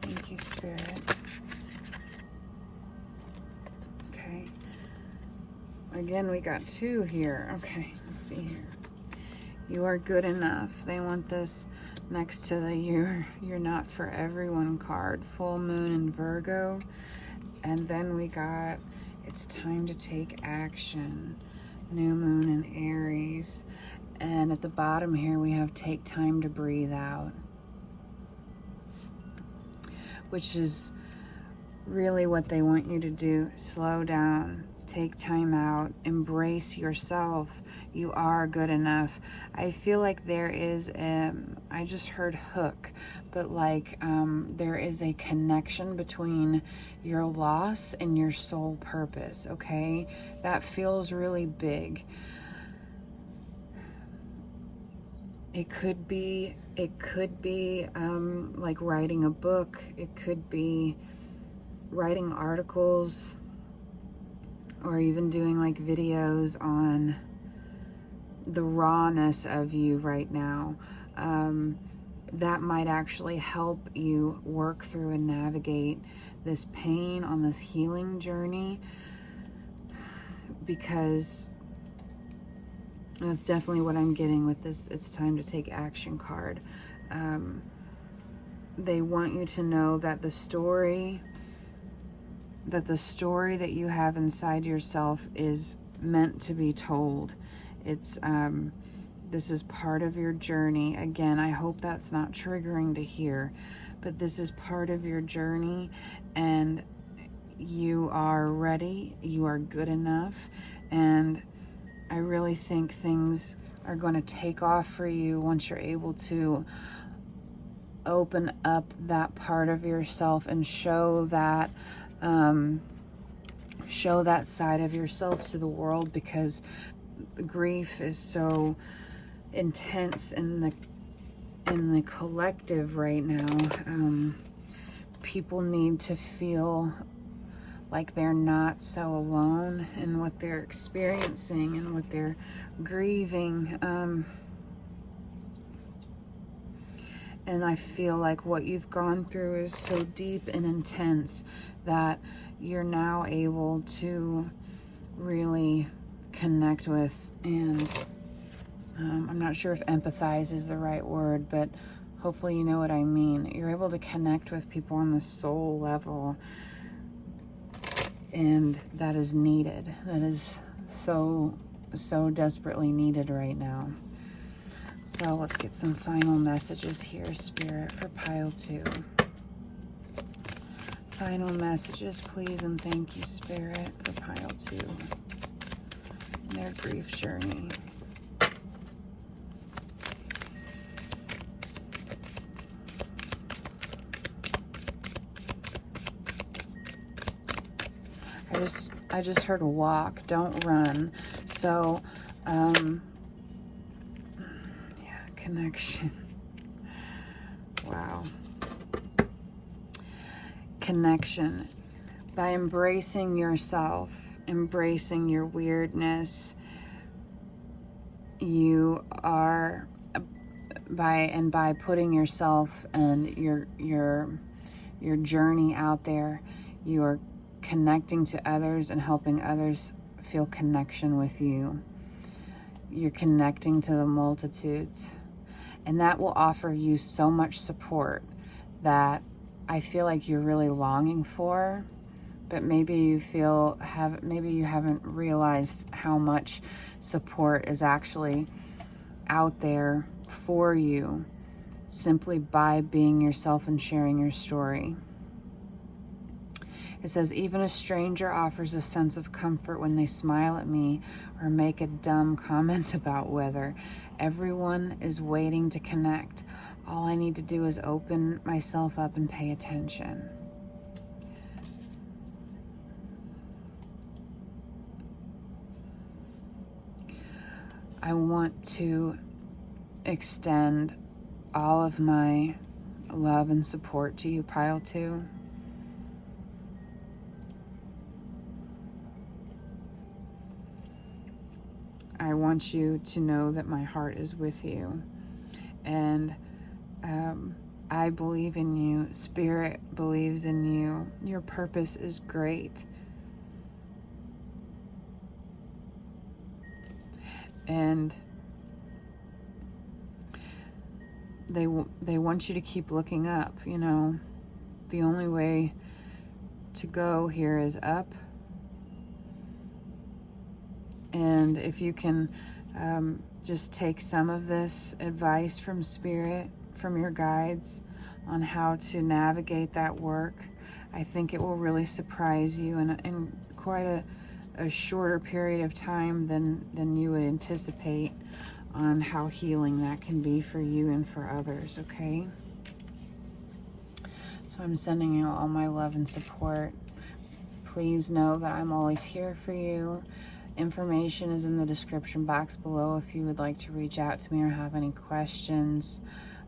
Thank you, Spirit. Okay. Again, we got 2 here. Okay, let's see here. You are good enough. They want this next to the you're not for everyone card. Full moon in Virgo. And then we got, it's time to take action. New moon in Aries. And at the bottom here, we have take time to breathe out, which is really what they want you to do. Slow down, take time out, embrace yourself. You are good enough. I feel like there is I just heard hook, but like there is a connection between your loss and your soul purpose, okay? That feels really big. It could be like writing a book. It could be writing articles, or even doing like videos on the rawness of you right now. That might actually help you work through and navigate this pain on this healing journey, because that's definitely what I'm getting with this it's time to take action card. They want you to know that the story that you have inside yourself is meant to be told. It's this is part of your journey. Again, I hope that's not triggering to hear, but this is part of your journey, and you are ready, you are good enough, and I really think things are going to take off for you once you're able to open up that part of yourself and show that side of yourself to the world, because grief is so intense in the collective right now. People need to feel like they're not so alone in what they're experiencing and what they're grieving. And I feel like what you've gone through is so deep and intense that you're now able to really connect with, and I'm not sure if empathize is the right word, but hopefully you know what I mean. You're able to connect with people on the soul level, and that is needed. That is so desperately needed right now. So let's get some final messages here, Spirit, for pile 2. Final messages, please, and thank you, Spirit, for pile 2. Their grief journey. I just heard walk, don't run. So, yeah, connection. Wow. Connection. By embracing yourself, embracing your weirdness, you are, by putting yourself and your journey out there, you are connecting to others and helping others feel connection with you. You're connecting to the multitudes, and that will offer you so much support that I feel like you're really longing for, but maybe you haven't realized how much support is actually out there for you simply by being yourself and sharing your story. It says, even a stranger offers a sense of comfort when they smile at me or make a dumb comment about weather. Everyone is waiting to connect. All I need to do is open myself up and pay attention. I want to extend all of my love and support to you, pile 2. I want you to know that my heart is with you, and I believe in you. Spirit believes in you. Your purpose is great. And they want you to keep looking up, you know. The only way to go here is up. And if you can just take some of this advice from Spirit, from your guides, on how to navigate that work, I think it will really surprise you in quite a shorter period of time than you would anticipate, on how healing that can be for you and for others, okay? So I'm sending you all my love and support. Please know that I'm always here for you. Information is in the description box below if you would like to reach out to me or have any questions.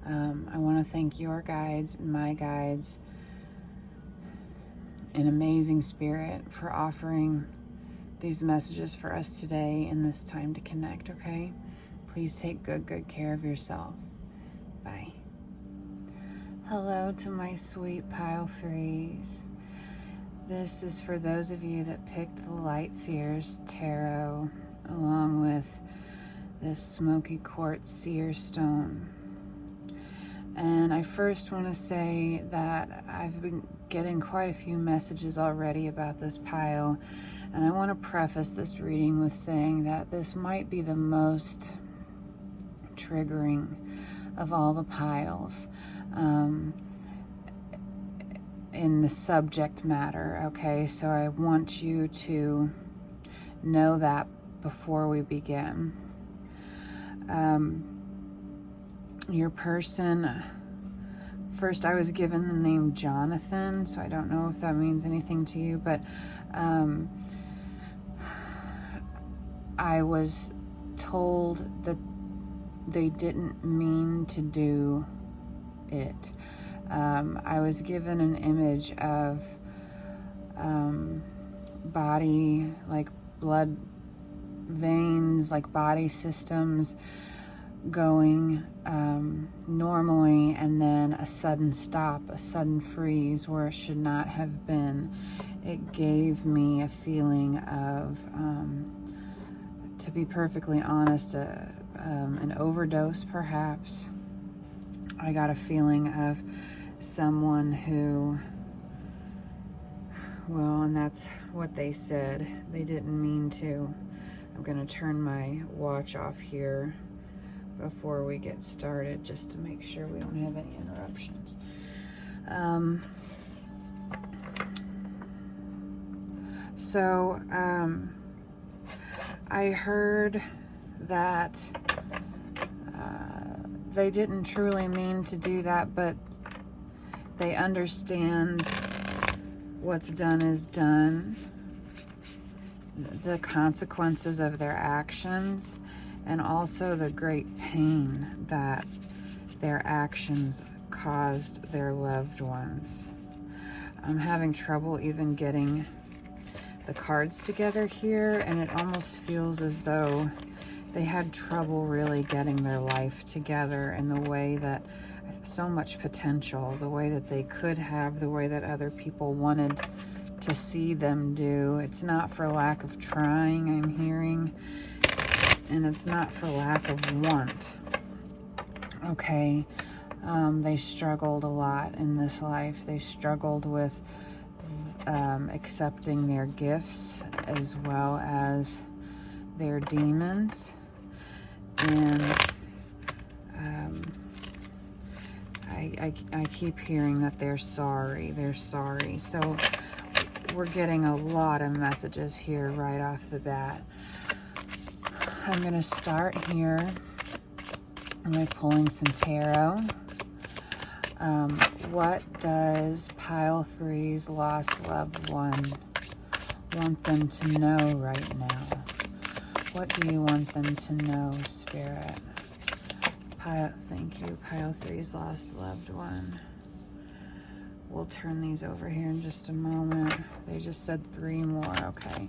I want to thank your guides and my guides, an amazing Spirit, for offering these messages for us today in this time to connect, okay? Please take good care of yourself. Bye. Hello to my sweet pile threes. This is for those of you that picked the Light Seers Tarot along with this smoky quartz seer stone. And I first want to say that I've been getting quite a few messages already about this pile, and I want to preface this reading with saying that this might be the most triggering of all the piles in the subject matter, okay? So I want you to know that before we begin. Your person, first I was given the name Jonathan, so I don't know if that means anything to you, but I was told that they didn't mean to do it. I was given an image of body, like blood veins, like body systems going normally, and then a sudden stop, a sudden freeze where it should not have been. It gave me a feeling of, to be perfectly honest, an overdose perhaps. I got a feeling of someone who, well, and that's what they said. They didn't mean to. I'm going to turn my watch off here before we get started, just to make sure we don't have any interruptions. I heard that they didn't truly mean to do that, but they understand what's done is done, the consequences of their actions, and also the great pain that their actions caused their loved ones. I'm having trouble even getting the cards together here, and it almost feels as though they had trouble really getting their life together in the way that, so much potential, the way that they could have, the way that other people wanted to see them do. It's not for lack of trying, I'm hearing, and it's not for lack of want. Okay, they struggled a lot in this life. They struggled with accepting their gifts as well as their demons. And I keep hearing that they're sorry. So we're getting a lot of messages here right off the bat. I'm going to start here by pulling some tarot. What does Pile 3's lost loved one want them to know right now? What do you want them to know, Spirit? Thank you, Pile 3's lost loved one. We'll turn these over here in just a moment. They just said 3 more, okay.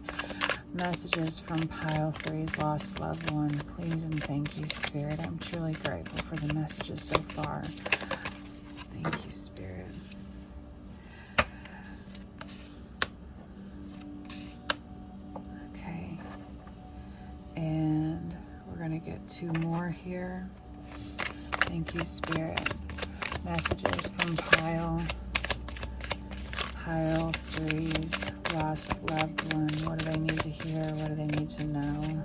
Messages from Pile 3's lost loved one. Please and thank you, Spirit. I'm truly grateful for the messages so far. Thank you, Spirit. Okay. And we're going to get 2 more here. Thank you, Spirit. Messages from Pile Pile threes, lost loved one. What do they need to hear? What do they need to know?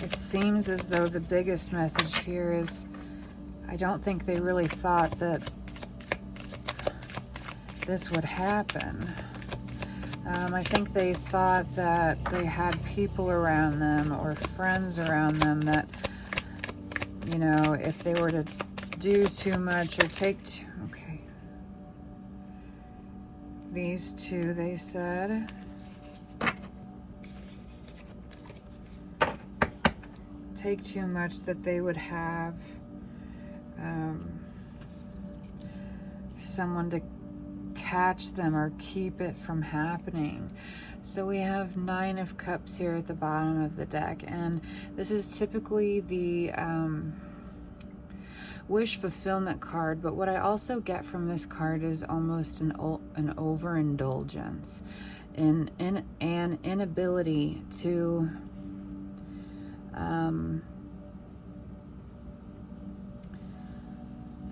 It seems as though the biggest message here is, I don't think they really thought that this would happen. I think they thought that they had people around them or friends around them that, you know, if they were to do too much or take too... Okay. These two, they said. Take too much, that they would have someone to catch them or keep it from happening. So we have 9 of Cups here at the bottom of the deck, and this is typically the wish fulfillment card, but what I also get from this card is almost an overindulgence, an inability to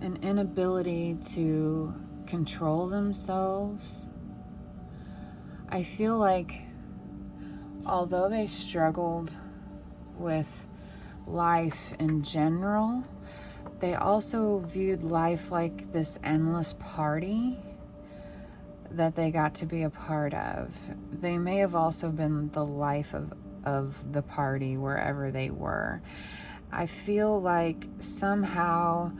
an inability to control themselves. I feel like although they struggled with life in general, they also viewed life like this endless party that they got to be a part of. They may have also been the life of the party wherever they were. I feel like somehow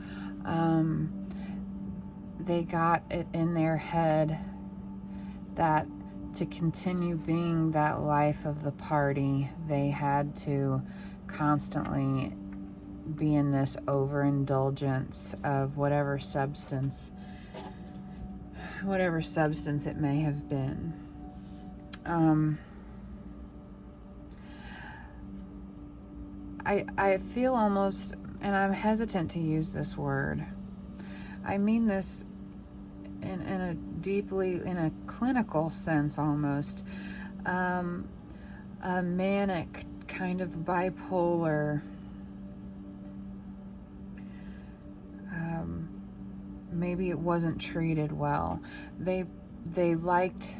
they got it in their head that to continue being that life of the party, they had to constantly be in this overindulgence of whatever substance it may have been. I feel almost, and I'm hesitant to use this word, I mean this in a clinical sense almost, a manic kind of bipolar, maybe it wasn't treated well. They liked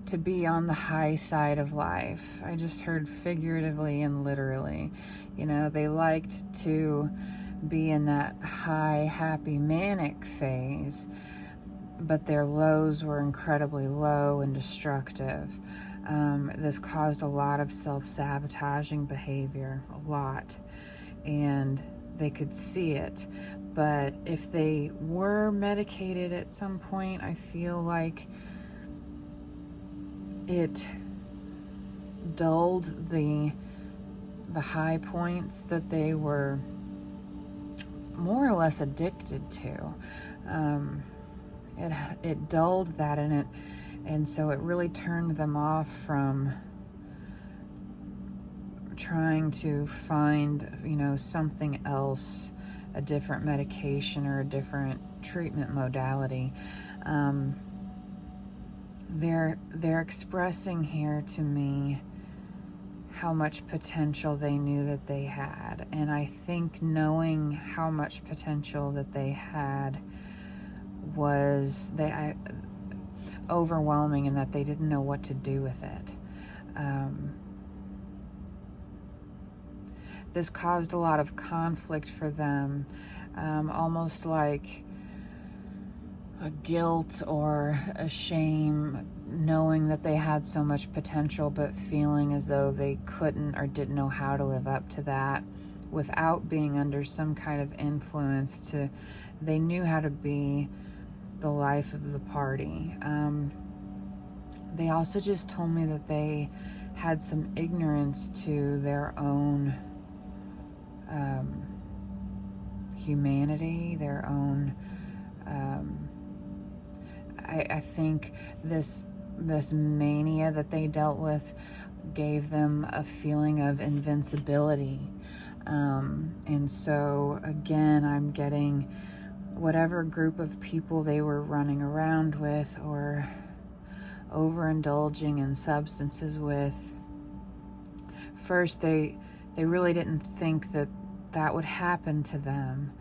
to be on the high side of life. I just heard figuratively and literally. You know, they liked to be in that high, happy, manic phase, but their lows were incredibly low and destructive. This caused a lot of self-sabotaging behavior, a lot, and they could see it. But if they were medicated at some point, I feel like it dulled the high points that they were more or less addicted to. It dulled that in it, and so it really turned them off from trying to find, you know, something else, a different medication or a different treatment modality. They're expressing here to me how much potential they knew that they had, and I think knowing how much potential that they had was overwhelming, and that they didn't know what to do with it. This caused a lot of conflict for them, almost like a guilt or a shame, knowing that they had so much potential, but feeling as though they couldn't or didn't know how to live up to that without being under some kind of influence. They knew how to be the life of the party. They also just told me that they had some ignorance to their own humanity, their own I think this mania that they dealt with gave them a feeling of invincibility. And so again, I'm getting whatever group of people they were running around with or overindulging in substances with. First, they really didn't think that that would happen to them,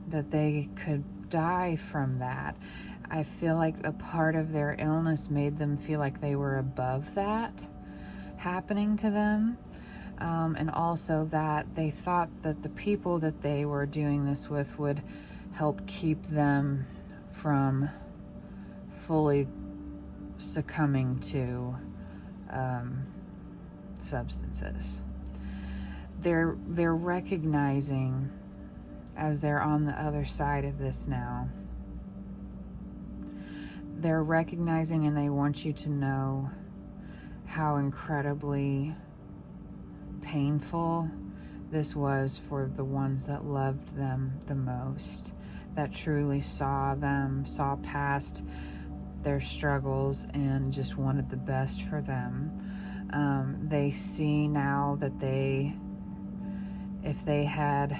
that they could die from that. I feel like a part of their illness made them feel like they were above that happening to them. And also that they thought that the people that they were doing this with would help keep them from fully succumbing to substances. They're recognizing, as they're on the other side of this now, they're recognizing, and they want you to know how incredibly painful this was for the ones that loved them the most, that truly saw past their struggles and just wanted the best for them. They see now that if they had,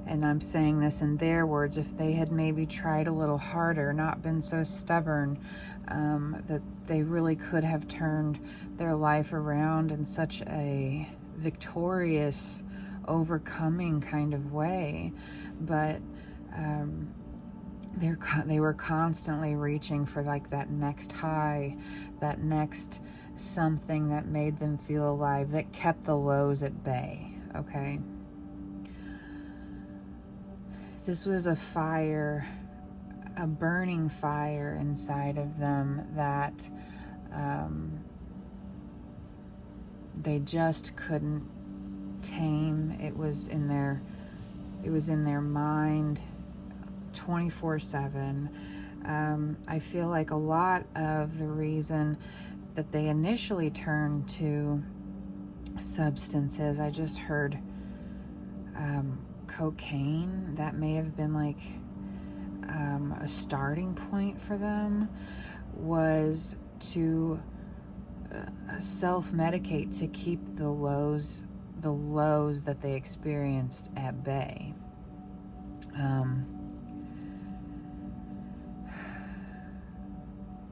and I'm saying this in their words, if they had maybe tried a little harder, not been so stubborn, that they really could have turned their life around in such a victorious, overcoming kind of way. But they were constantly reaching for like that next high, that next something that made them feel alive, that kept the lows at bay, okay? This was a fire, a burning fire inside of them that they just couldn't tame. It was in their mind 24/7. I feel like a lot of the reason that they initially turned to substances, I just heard cocaine. That may have been like a starting point for them, was to self-medicate to keep the lows that they experienced at bay.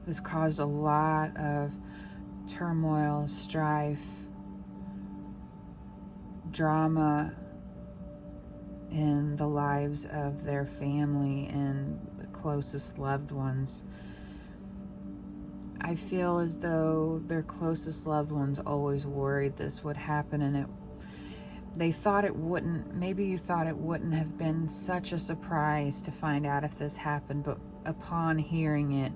This caused a lot of turmoil, strife, drama in the lives of their family and the closest loved ones. I feel as though their closest loved ones always worried this would happen, and they thought it wouldn't. Maybe you thought it wouldn't have been such a surprise to find out if this happened, but upon hearing it,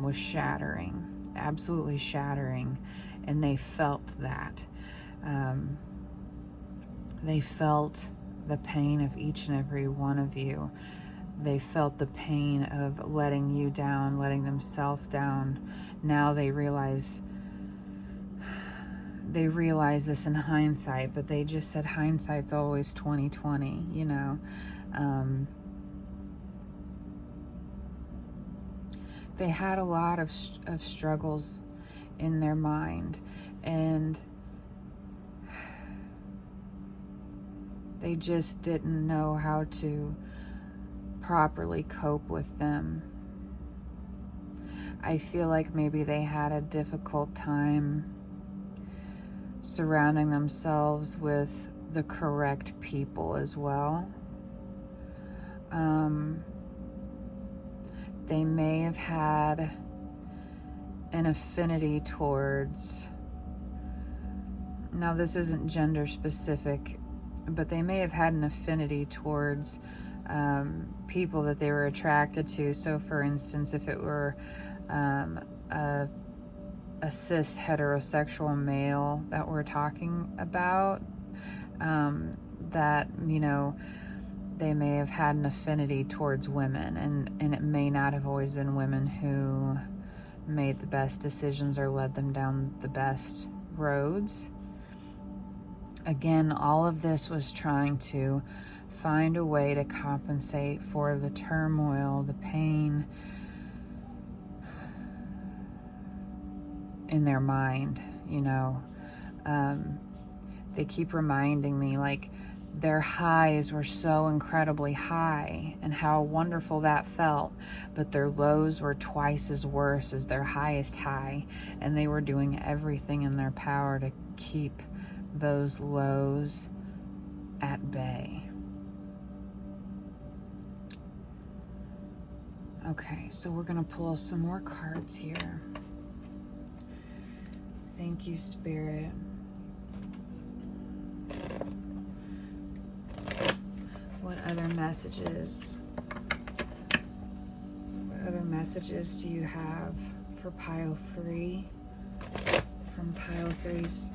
was shattering, absolutely shattering, and they felt that. They felt the pain of each and every one of you. They felt the pain of letting you down, letting themselves down. Now they realize this in hindsight, but they just said hindsight's always 20/20, you know. They had a lot of struggles in their mind, and they just didn't know how to properly cope with them. I feel like maybe they had a difficult time surrounding themselves with the correct people as well. They may have had an affinity towards, now this isn't gender specific, but they may have had an affinity towards people that they were attracted to. So for instance, if it were a cis heterosexual male that we're talking about, that, you know, they may have had an affinity towards women, and it may not have always been women who made the best decisions or led them down the best roads. Again, all of this was trying to find a way to compensate for the turmoil, the pain in their mind, you know. They keep reminding me, like, their highs were so incredibly high and how wonderful that felt, but their lows were twice as worse as their highest high, and they were doing everything in their power to keep those lows at bay. Okay, so we're going to pull some more cards here. Thank you, Spirit. What other messages? What other messages do you have for pile 3? From pile 3's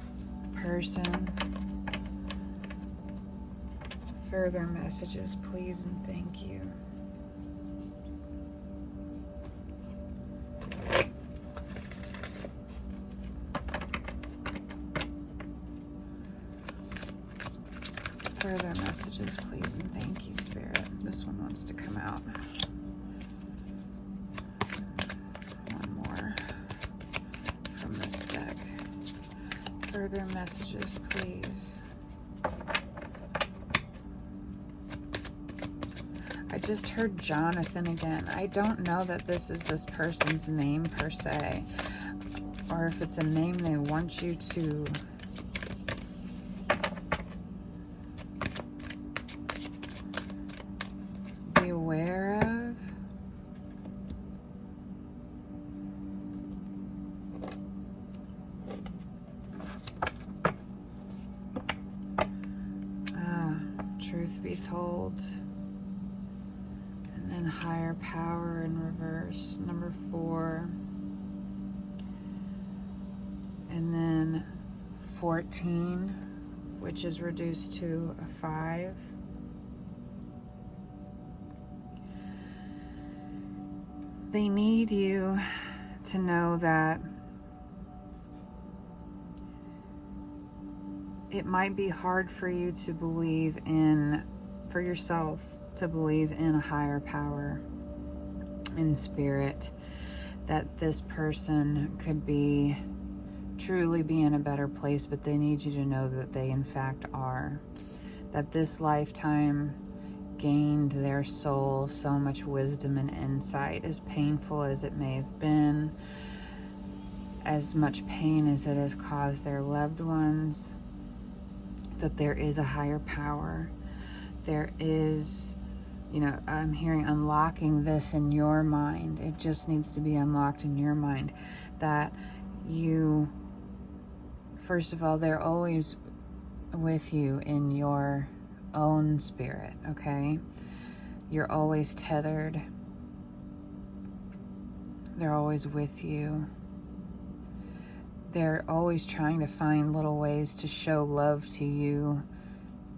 person. Further messages, please and thank you. Further messages, please and thank you, Spirit. This one wants to come out. One more from this deck. Further messages, please. I just heard Jonathan again. I don't know that this is this person's name per se, or if it's a name they want you to be aware of. Truth be told. And then higher power in reverse, number 4. And then 14, which is reduced to a 5. They need you to know that it might be hard for you to believe in, for yourself, to believe in a higher power, in spirit, that this person could be, truly be in a better place, but they need you to know that they in fact are. That this lifetime gained their soul so much wisdom and insight, as painful as it may have been, as much pain as it has caused their loved ones, that there is a higher power. There is, you know, I'm hearing unlocking this in your mind. It just needs to be unlocked in your mind. That you, first of all, they're always with you in your own spirit, okay? You're always tethered. They're always with you. They're always trying to find little ways to show love to you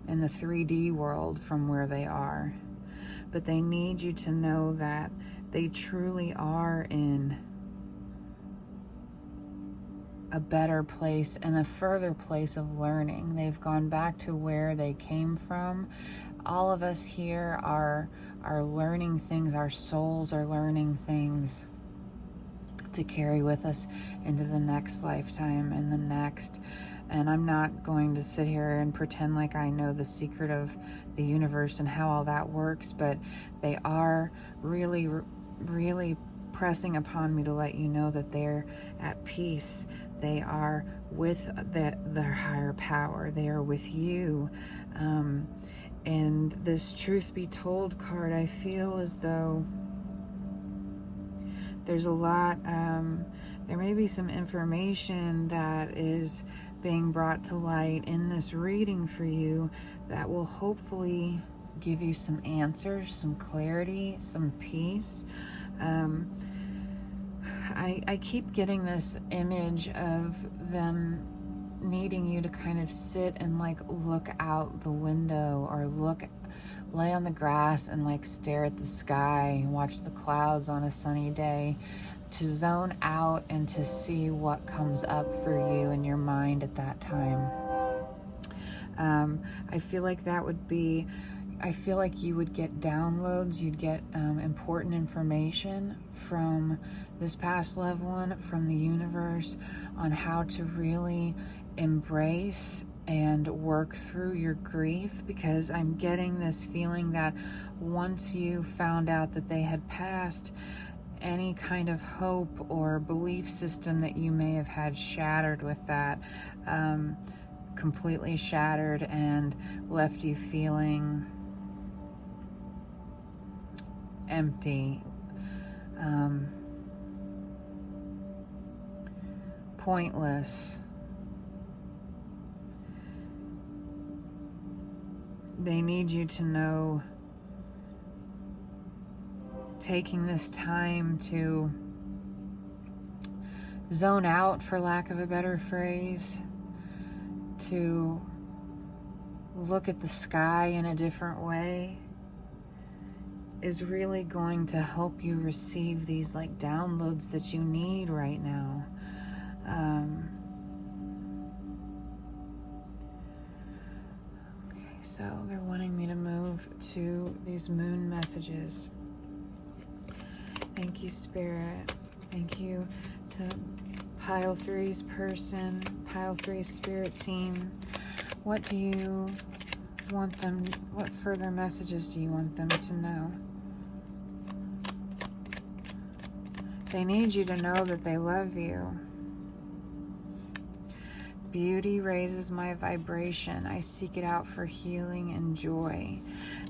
in the 3D world from where they are. But they need you to know that they truly are in a better place and a further place of learning. They've gone back to where they came from. All of us here are learning things. Our souls are learning things to carry with us into the next lifetime and the next. And I'm not going to sit here and pretend like I know the secret of the universe and how all that works, but they are really, really pressing upon me to let you know that they're at peace. They are with their higher power. They are with you. And this truth be told card, I feel as though there's a lot, there may be some information that is being brought to light in this reading for you that will hopefully give you some answers, some clarity, some peace. I keep getting this image of them needing you to kind of sit and like look out the window, or lay on the grass and like stare at the sky and watch the clouds on a sunny day, to zone out and to see what comes up for you in your mind at that time. I feel like that would be, I feel like you would get downloads, you'd get important information from this past loved one, from the universe, on how to really embrace and work through your grief, because I'm getting this feeling that once you found out that they had passed, any kind of hope or belief system that you may have had shattered with that completely shattered and left you feeling empty, pointless. They need you to know, taking this time to zone out, for lack of a better phrase, to look at the sky in a different way, is really going to help you receive these like downloads that you need right now. Okay, so they're wanting me to move to these moon messages. Thank you, Spirit. Thank you to Pile 3's person, Pile 3's spirit team. What do you want them, what further messages do you want them to know? They need you to know that they love you. Beauty raises my vibration. I seek it out for healing and joy.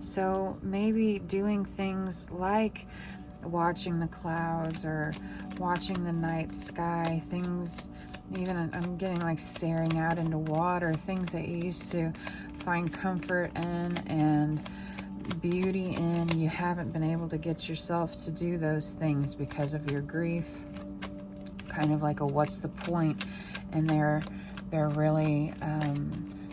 So maybe doing things like watching the clouds or watching the night sky, things, even I'm getting like staring out into water, things that you used to find comfort in and beauty in. You haven't been able to get yourself to do those things because of your grief, kind of like a what's the point, and they're really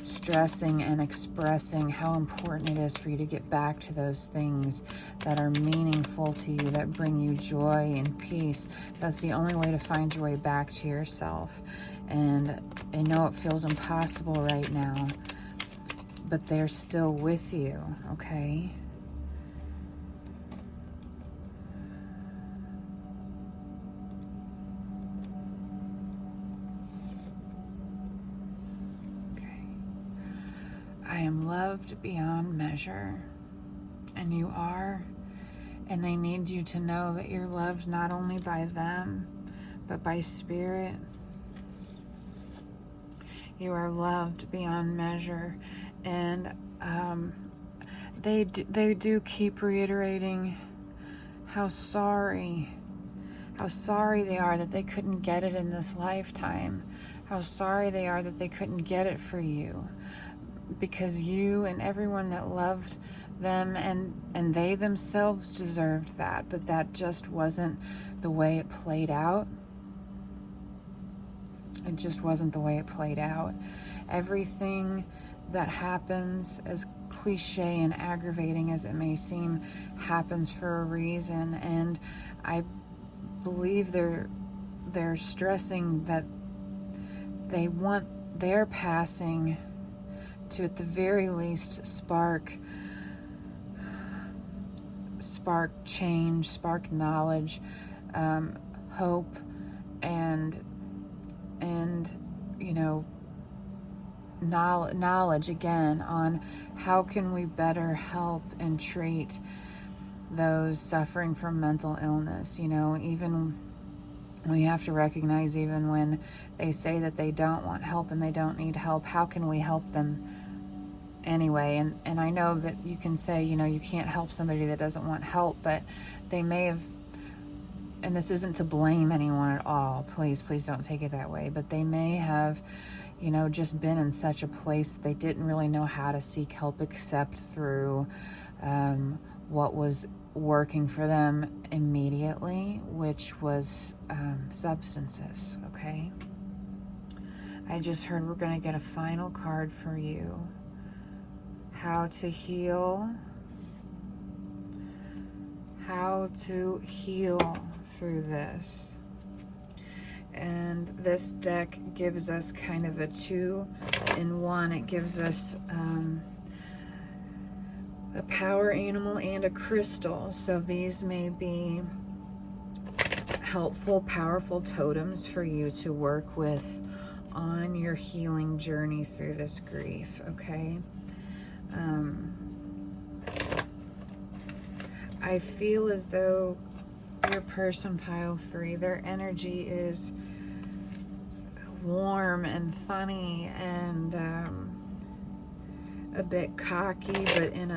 stressing and expressing how important it is for you to get back to those things that are meaningful to you, that bring you joy and peace. That's the only way to find your way back to yourself. And I know it feels impossible right now, but they're still with you, okay? I am loved beyond measure, and you are, and they need you to know that you're loved not only by them, but by Spirit. You are loved beyond measure, and they do keep reiterating how sorry they are that they couldn't get it in this lifetime, how sorry they are that they couldn't get it for you. Because you and everyone that loved them and they themselves deserved that, but that just wasn't the way it played out. It just wasn't the way it played out. Everything that happens, as cliche and aggravating as it may seem, happens for a reason, and I believe they're stressing that they want their passing to, at the very least, spark change, spark knowledge, hope, and you know, knowledge again on how can we better help and treat those suffering from mental illness. You know, even we have to recognize, even when they say that they don't want help and they don't need help, how can we help them anyway? And I know that you can say, you know, you can't help somebody that doesn't want help, but they may have, and this isn't to blame anyone at all, please don't take it that way, but they may have, you know, just been in such a place that they didn't really know how to seek help except through what was working for them immediately, which was substances, okay? I just heard we're going to get a final card for you. How to heal. How to heal through this. And this deck gives us kind of a 2-in-1. It gives us a power animal and a crystal. So these may be helpful, powerful totems for you to work with on your healing journey through this grief, okay? I feel as though your person, pile 3, their energy is warm and funny and a bit cocky, but in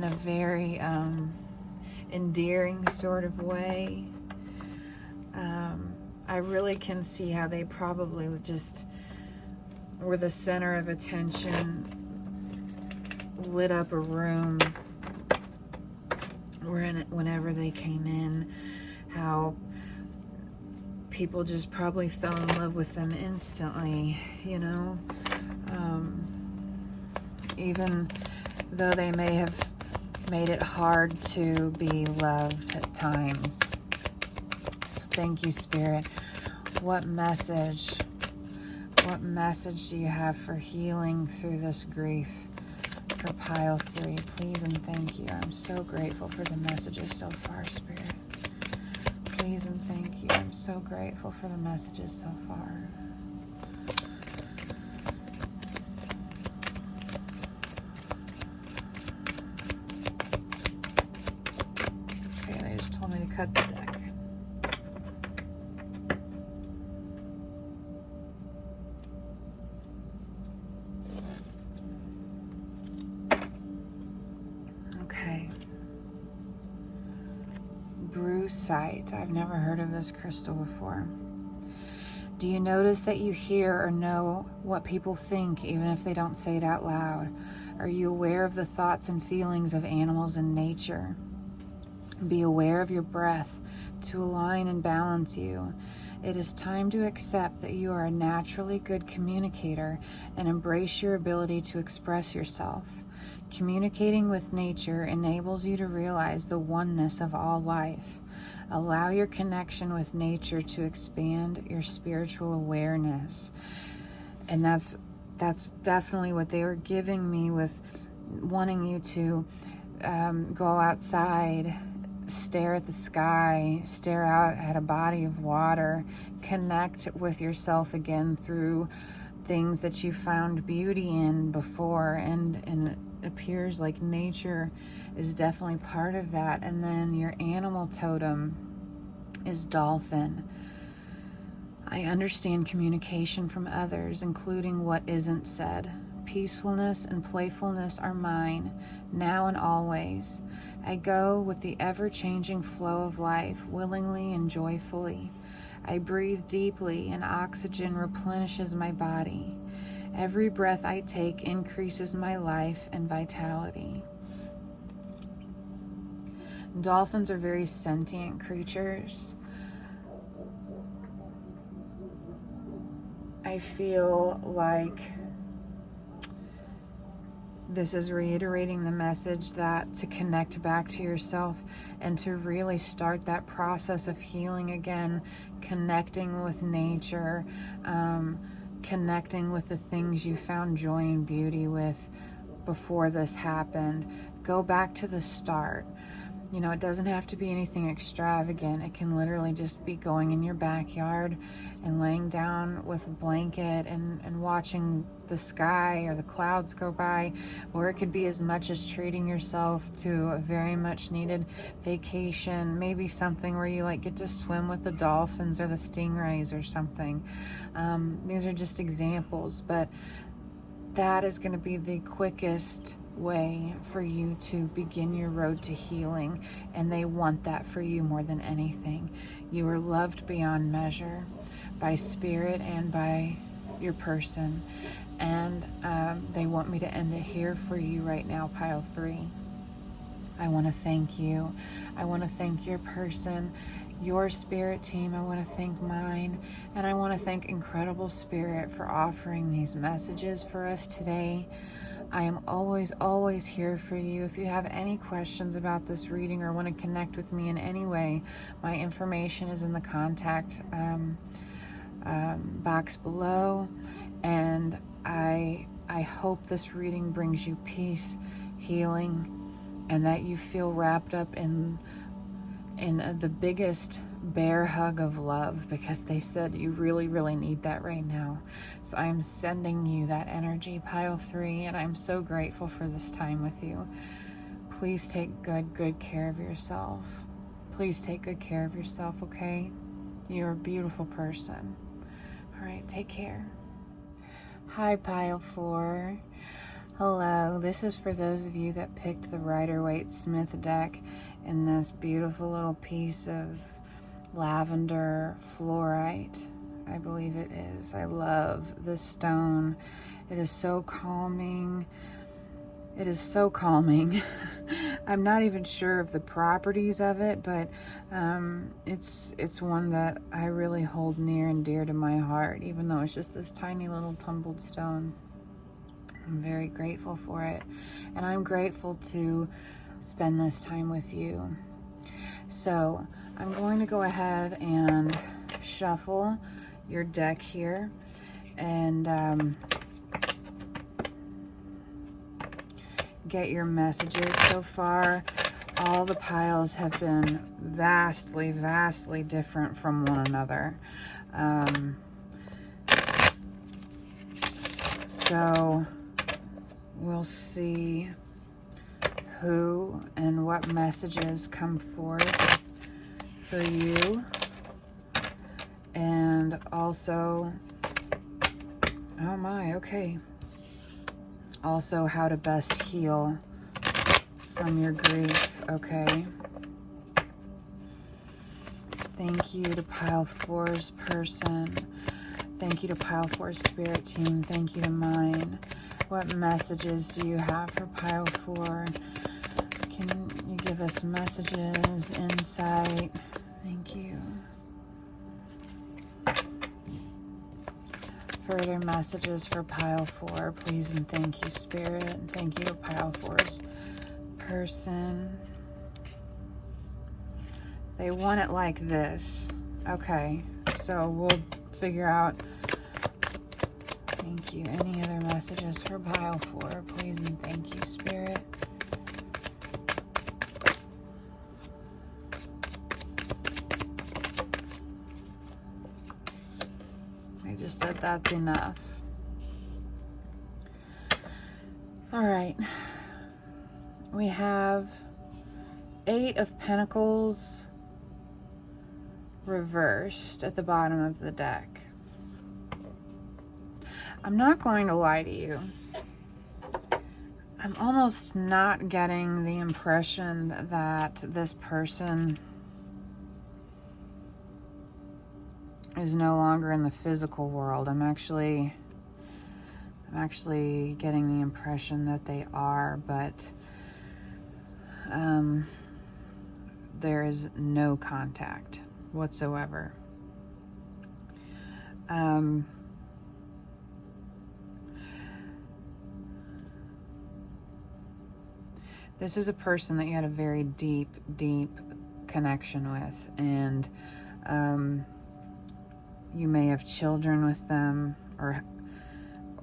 a very endearing sort of way. I really can see how they probably just were the center of attention, lit up a room whenever they came in, how people just probably fell in love with them instantly, you know, even though they may have made it hard to be loved at times. So thank you, Spirit. What message do you have for healing through this grief for pile 3? Please and thank you. I'm so grateful for the messages so far, Spirit. Please and thank you. I'm so grateful for the messages so far. Okay, they just told me to cut the deck. Sight. I've never heard of this crystal before. Do you notice that you hear or know what people think even if they don't say it out loud? Are you aware of the thoughts and feelings of animals in nature? Be aware of your breath to align and balance you. It is time to accept that you are a naturally good communicator and embrace your ability to express yourself. Communicating with nature enables you to realize the oneness of all life. Allow your connection with nature to expand your spiritual awareness. And that's definitely what they were giving me with wanting you to go outside, stare at the sky, stare out at a body of water, connect with yourself again through things that you found beauty in before, and it appears like nature is definitely part of that. And then your animal totem is dolphin. I understand communication from others, including what isn't said. Peacefulness and playfulness are mine, now and always. I go with the ever-changing flow of life, willingly and joyfully. I breathe deeply, and oxygen replenishes my body. Every breath I take increases my life and vitality. Dolphins are very sentient creatures. I feel like this is reiterating the message that to connect back to yourself and to really start that process of healing again, connecting with nature, connecting with the things you found joy and beauty with before this happened. Go back to the start. You know, it doesn't have to be anything extravagant. It can literally just be going in your backyard and laying down with a blanket and watching the sky or the clouds go by. Or it could be as much as treating yourself to a very much needed vacation. Maybe something where you like get to swim with the dolphins or the stingrays or something. These are just examples, but that is going to be the quickest way for you to begin your road to healing, and they want that for you more than anything. You are loved beyond measure by spirit and by your person, and they want me to end it here for you right now, pile 3. I want to thank you. I want to thank your person, your spirit team. I want to thank mine, and I want to thank Incredible Spirit for offering these messages for us today. I am always here for you. If you have any questions about this reading or want to connect with me in any way, my information is in the contact box below. And I hope this reading brings you peace, healing, and that you feel wrapped up in the biggest bear hug of love, because they said you really need that right now. So I'm sending you that energy, pile 3, and I'm so grateful for this time with you. Please take good care of yourself. Please take good care of yourself, okay? You're a beautiful person. All right, take care. Hi, Pile 4. Hello, this is for those of you that picked the Rider-Waite-Smith deck in this beautiful little piece of lavender fluorite. I believe it is. I love this stone. It is so calming. It is so calming. I'm not even sure of the properties of it, but it's one that I really hold near and dear to my heart, even though it's just this tiny little tumbled stone. I'm very grateful for it, and I'm grateful to spend this time with you. So I'm going to go ahead and shuffle your deck here, and get your messages. So far, all the piles have been vastly, vastly different from one another. So we'll see who and what messages come forth for you, and also, oh my, okay, also how to best heal from your grief. Okay, thank you to Pile 4's person. Thank you to Pile 4's spirit team. Thank you to mine. What messages do you have for Pile 4? Can you give us messages, insight? Thank you. Further messages for Pile 4, please, and thank you, Spirit. And thank you to Pile 4's person. They want it like this. Okay, so we'll figure out. Thank you. Any other messages for Pile 4, please, and thank you, Spirit. I just said that's enough. All right. We have 8 of Pentacles reversed at the bottom of the deck. I'm not going to lie to you. I'm almost not getting the impression that this person is no longer in the physical world. I'm actually getting the impression that they are, but there is no contact whatsoever. This is a person that you had a very deep, deep connection with, and you may have children with them,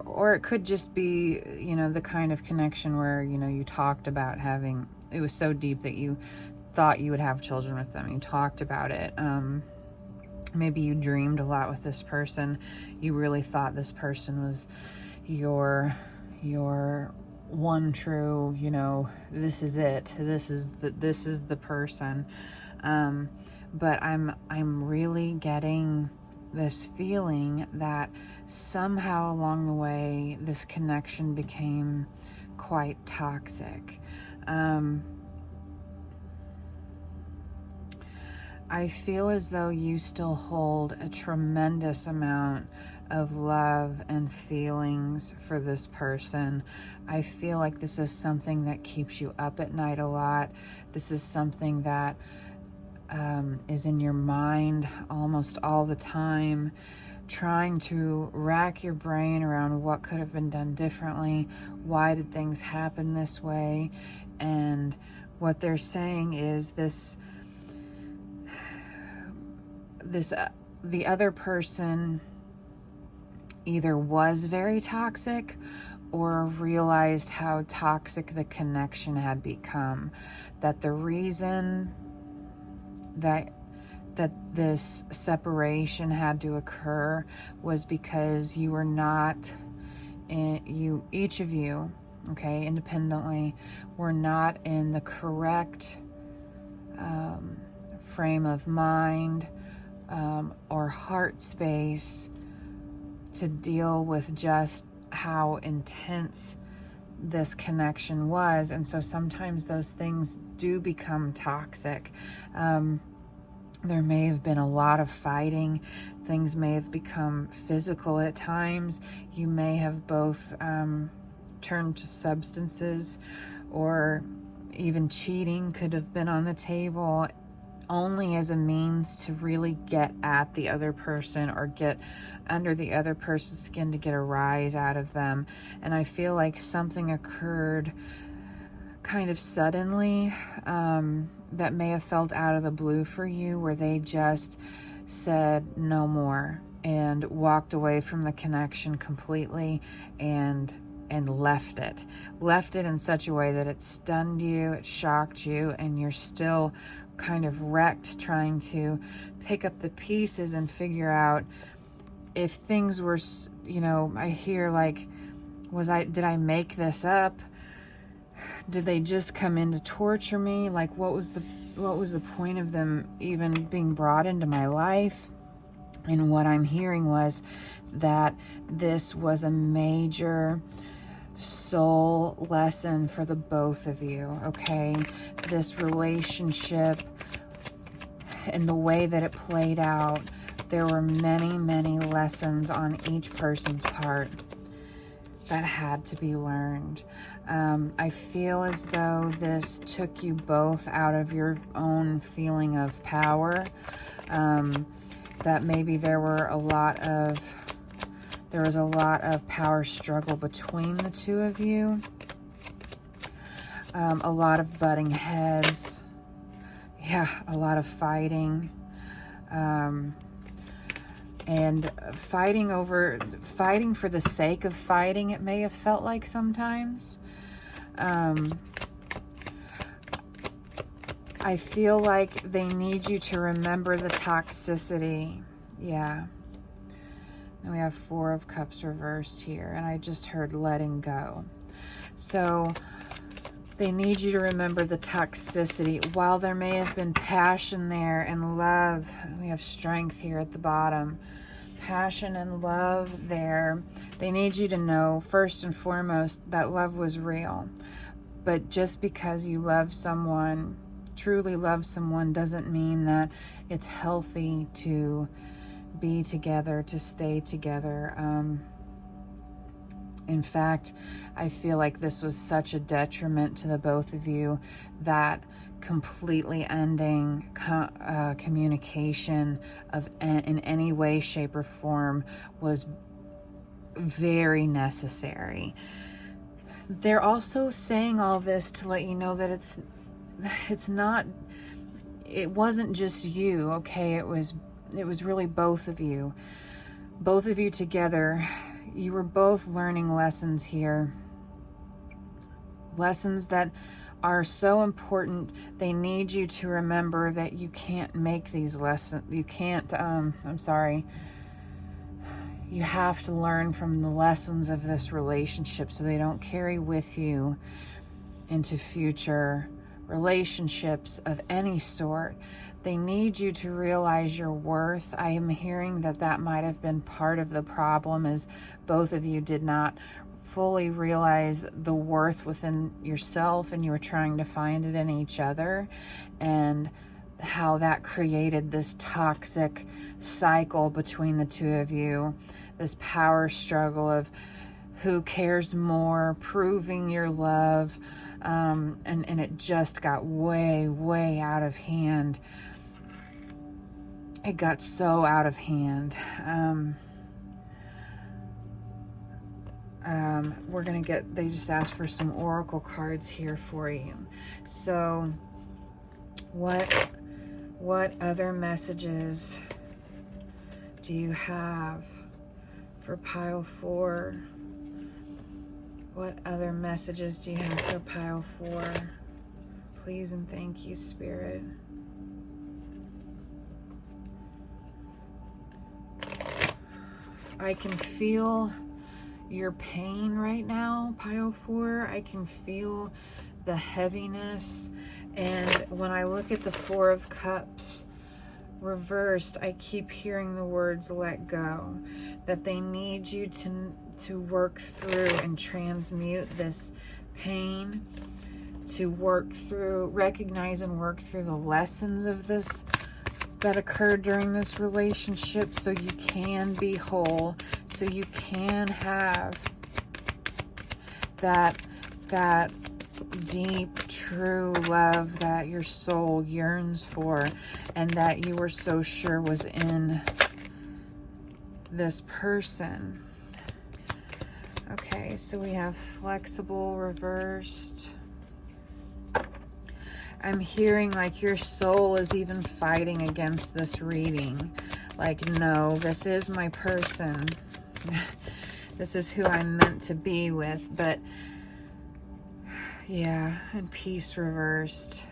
or it could just be, you know, the kind of connection where, you know, you talked about having, it was so deep that you thought you would have children with them. You talked about it. Maybe you dreamed a lot with this person. You really thought this person was your one true, you know, this is it. This is the person. But I'm really getting this feeling that somehow along the way this connection became quite toxic. I feel as though you still hold a tremendous amount of love and feelings for this person. I feel like this is something that keeps you up at night a lot. This is something that is in your mind almost all the time, trying to rack your brain around what could have been done differently. Why did things happen this way? And what they're saying is the other person either was very toxic or realized how toxic the connection had become. That the reason that this separation had to occur was because you were not each of you, okay, independently, were not in the correct frame of mind or heart space to deal with just how intense this connection was. And so sometimes those things do become toxic. There may have been a lot of fighting. Things may have become physical at times. You may have both turned to substances, or even cheating could have been on the table, only as a means to really get at the other person or get under the other person's skin to get a rise out of them. And I feel like something occurred kind of suddenly, that may have felt out of the blue for you, where they just said no more and walked away from the connection completely and left it in such a way that it stunned you, it shocked you, and you're still kind of wrecked, trying to pick up the pieces and figure out if things were, I hear like, did I make this up? Did they just come in to torture me? Like, what was the point of them even being brought into my life? And what I'm hearing was that this was a major soul lesson for the both of you, okay? This relationship and the way that it played out, there were many, many lessons on each person's part that had to be learned. I feel as though this took you both out of your own feeling of power, that maybe there was a lot of power struggle between the two of you, a lot of butting heads, a lot of fighting, and fighting for the sake of fighting, it may have felt like sometimes. I feel like they need you to remember the toxicity. Yeah. And we have 4 of Cups reversed here, and I just heard letting go. So they need you to remember the toxicity. While there may have been passion there and love, we have strength here at the bottom. Passion and love there. They need you to know, first and foremost, that love was real. But just because you love someone, truly love someone, doesn't mean that it's healthy to be together, to stay together. In fact, I feel like this was such a detriment to the both of you that completely ending communication in any way, shape, or form was very necessary. They're also saying all this to let you know that it wasn't just you, okay? It was really both of you together. You were both learning lessons here. Lessons that are so important. They need you to remember that you can't make these lessons. You can't, you have to learn from the lessons of this relationship so they don't carry with you into future relationships of any sort. They need you to realize your worth. I am hearing that might have been part of the problem, is both of you did not fully realize the worth within yourself, and you were trying to find it in each other, and how that created this toxic cycle between the two of you, this power struggle of who cares more, proving your love, and it just got way, way out of hand. It got so out of hand. We're going to they just asked for some oracle cards here for you. So what other messages do you have for pile 4? What other messages do you have for pile 4? Please and thank you, Spirit. I can feel your pain right now, pile 4. I can feel the heaviness. And when I look at the 4 of Cups reversed, I keep hearing the words let go, that they need you to work through and transmute this pain, to work through, recognize and work through the lessons of this that occurred during this relationship, so you can be whole, so you can have that deep, true love that your soul yearns for and that you were so sure was in this person. Okay, so we have flexible reversed. I'm hearing like your soul is even fighting against this reading. Like, no, this is my person. This is who I'm meant to be with. But yeah, and peace reversed.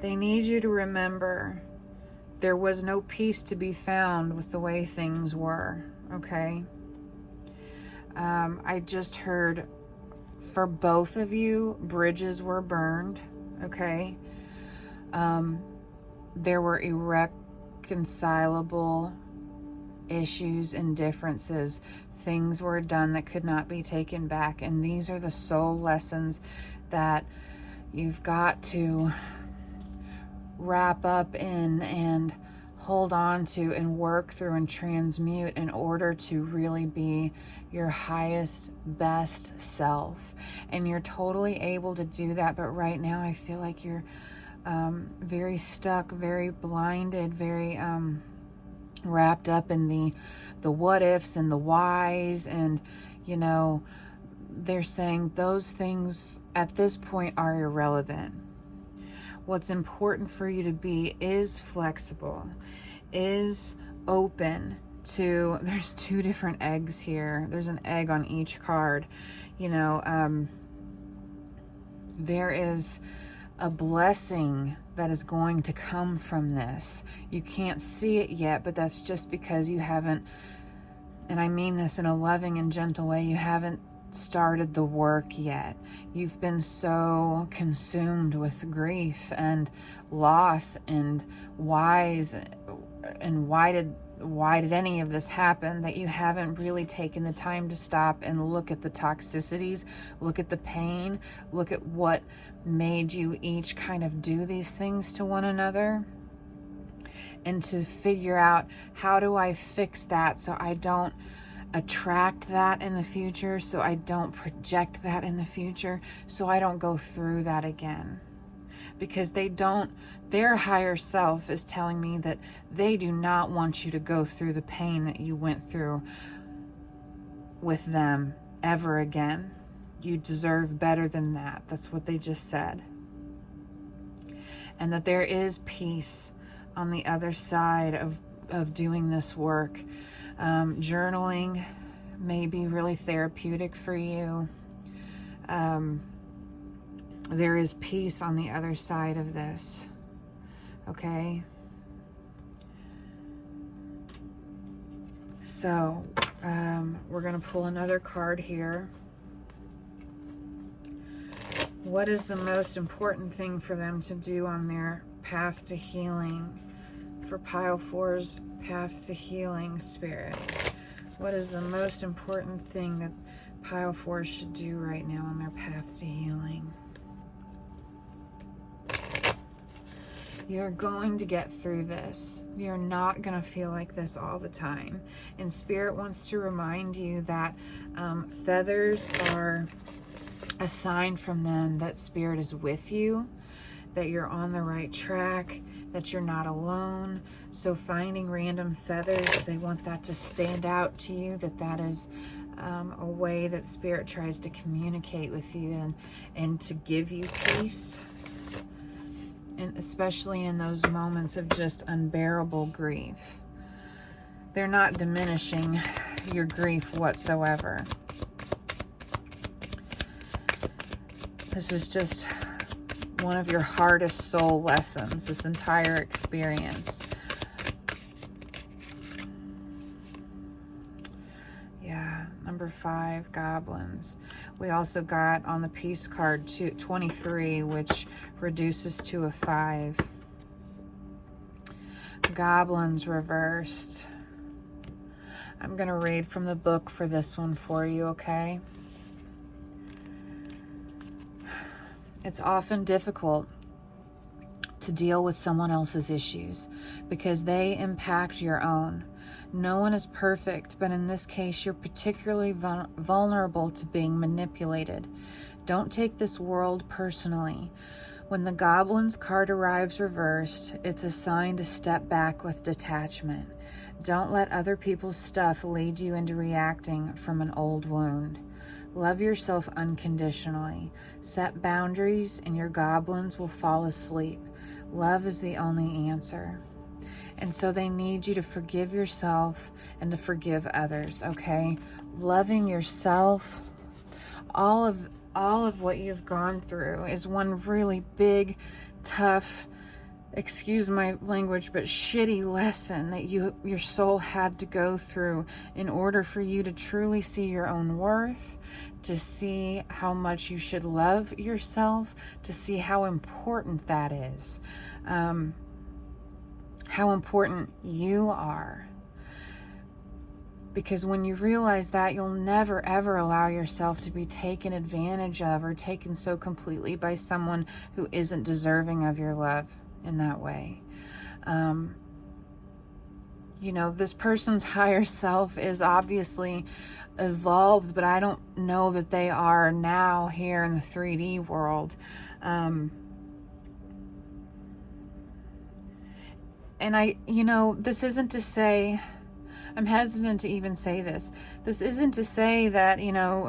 They need you to remember there was no peace to be found with the way things were, okay? I just heard for both of you, bridges were burned, okay? There were irreconcilable issues and differences. Things were done that could not be taken back. And these are the soul lessons that you've got to wrap up in and hold on to and work through and transmute in order to really be your highest, best self. And you're totally able to do that. But right now I feel like you're very stuck, very blinded, very wrapped up in the what ifs and the whys, and you know, they're saying those things at this point are irrelevant. What's important for you to be is flexible, is open to, there's two different eggs here. There's an egg on each card. You know, there is a blessing that is going to come from this. You can't see it yet, but that's just because you haven't, and I mean this in a loving and gentle way, you haven't started the work yet. You've been so consumed with grief and loss and whys and why did any of this happen, that you haven't really taken the time to stop and look at the toxicities, look at the pain, look at what made you each kind of do these things to one another, and to figure out, how do I fix that so I don't attract that in the future, so I don't project that in the future, so I don't go through that again. Because their higher self is telling me that they do not want you to go through the pain that you went through with them ever again. You deserve better than that. That's what they just said. And that there is peace on the other side of doing this work. Journaling may be really therapeutic for you. There is peace on the other side of this. Okay? So, we're going to pull another card here. What is the most important thing for them to do on their path to healing? For Pile 4's path to healing, Spirit. What is the most important thing that Pile 4 should do right now on their path to healing? You're going to get through this. You're not going to feel like this all the time. And Spirit wants to remind you that feathers are a sign from them that Spirit is with you, that you're on the right track, that you're not alone. So finding random feathers, they want that to stand out to you, that is a way that Spirit tries to communicate with you and to give you peace. And especially in those moments of just unbearable grief. They're not diminishing your grief whatsoever. This is just one of your hardest soul lessons, this entire experience. Yeah, number 5, goblins. We also got on the peace card 23, which reduces to a 5. Goblins reversed. I'm going to read from the book for this one for you, okay? It's often difficult to deal with someone else's issues because they impact your own. No one is perfect, but in this case, you're particularly vulnerable to being manipulated. Don't take this world personally. When the Goblin's card arrives reversed, it's a sign to step back with detachment. Don't let other people's stuff lead you into reacting from an old wound. Love yourself unconditionally. Set boundaries and your goblins will fall asleep. Love is the only answer. And so they need you to forgive yourself and to forgive others, okay? Loving yourself, all of what you've gone through is one really big, tough, excuse my language, but shitty lesson that your soul had to go through in order for you to truly see your own worth, to see how much you should love yourself, to see how important that is, how important you are. Because when you realize that, you'll never ever allow yourself to be taken advantage of or taken so completely by someone who isn't deserving of your love in that way. This person's higher self is obviously evolved, but I don't know that they are now here in the 3D world. And this isn't to say, I'm hesitant to even say this. This isn't to say that,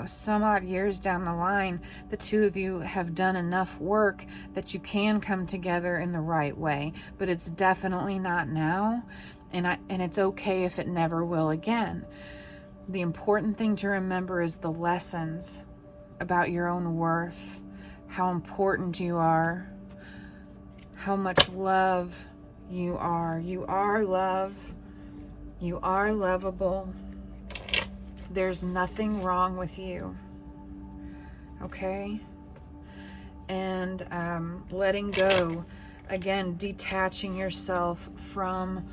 some odd years down the line, the two of you have done enough work that you can come together in the right way. But it's definitely not now. And it's okay if it never will again. The important thing to remember is the lessons about your own worth, how important you are, how much love you are. You are love. You are lovable. There's nothing wrong with you. Okay? And letting go. Again, detaching yourself from,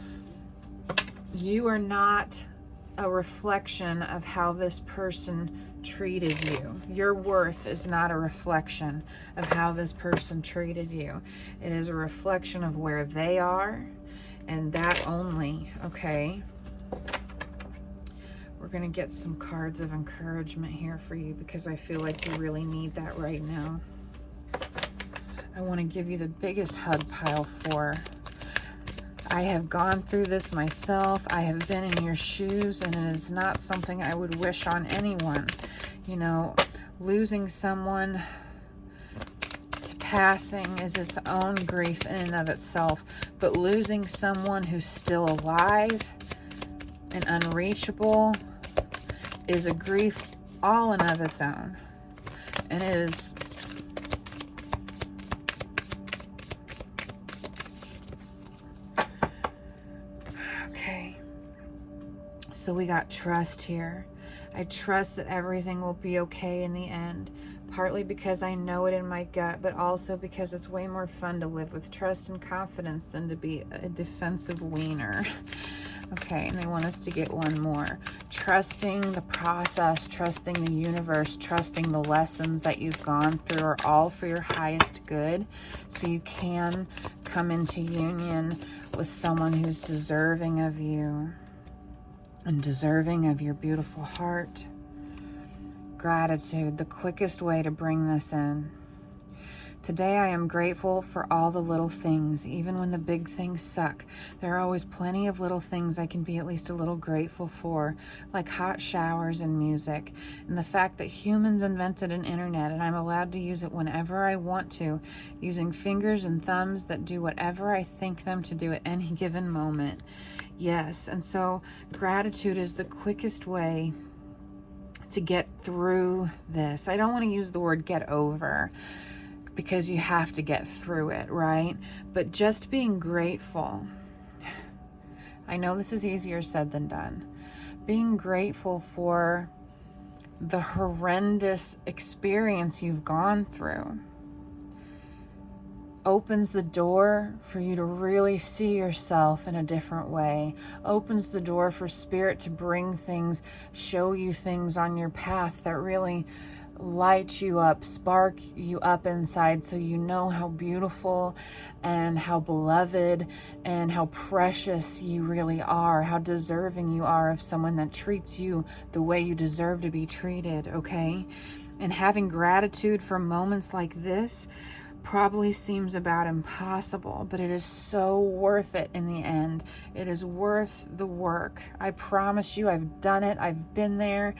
you are not a reflection of how this person treated you. Your worth is not a reflection of how this person treated you. It is a reflection of where they are, and that only, okay? We're going to get some cards of encouragement here for you because I feel like you really need that right now. I want to give you the biggest hug pile for. I have gone through this myself. I have been in your shoes, and it is not something I would wish on anyone. Losing someone to passing is its own grief in and of itself, but losing someone who's still alive and unreachable is a grief all in of its own. And it is okay. So we got trust here. I trust that everything will be okay in the end, partly because I know it in my gut, but also because it's way more fun to live with trust and confidence than to be a defensive wiener. Okay, and they want us to get one more. Trusting the process, trusting the universe, trusting the lessons that you've gone through are all for your highest good, so you can come into union with someone who's deserving of you and deserving of your beautiful heart. Gratitude, the quickest way to bring this in. Today I am grateful for all the little things, even when the big things suck. There are always plenty of little things I can be at least a little grateful for, like hot showers and music, and the fact that humans invented an internet and I'm allowed to use it whenever I want to, using fingers and thumbs that do whatever I think them to do at any given moment. Yes, and so gratitude is the quickest way to get through this. I don't want to use the word get over, because you have to get through it, right? But just being grateful. I know this is easier said than done. Being grateful for the horrendous experience you've gone through opens the door for you to really see yourself in a different way, opens the door for Spirit to bring things, show you things on your path that really light you up, spark you up inside, so you know how beautiful and how beloved and how precious you really are, how deserving you are of someone that treats you the way you deserve to be treated, okay? And having gratitude for moments like this probably seems about impossible, but it is so worth it in the end. It is worth the work. I promise you, I've done it. I've been there.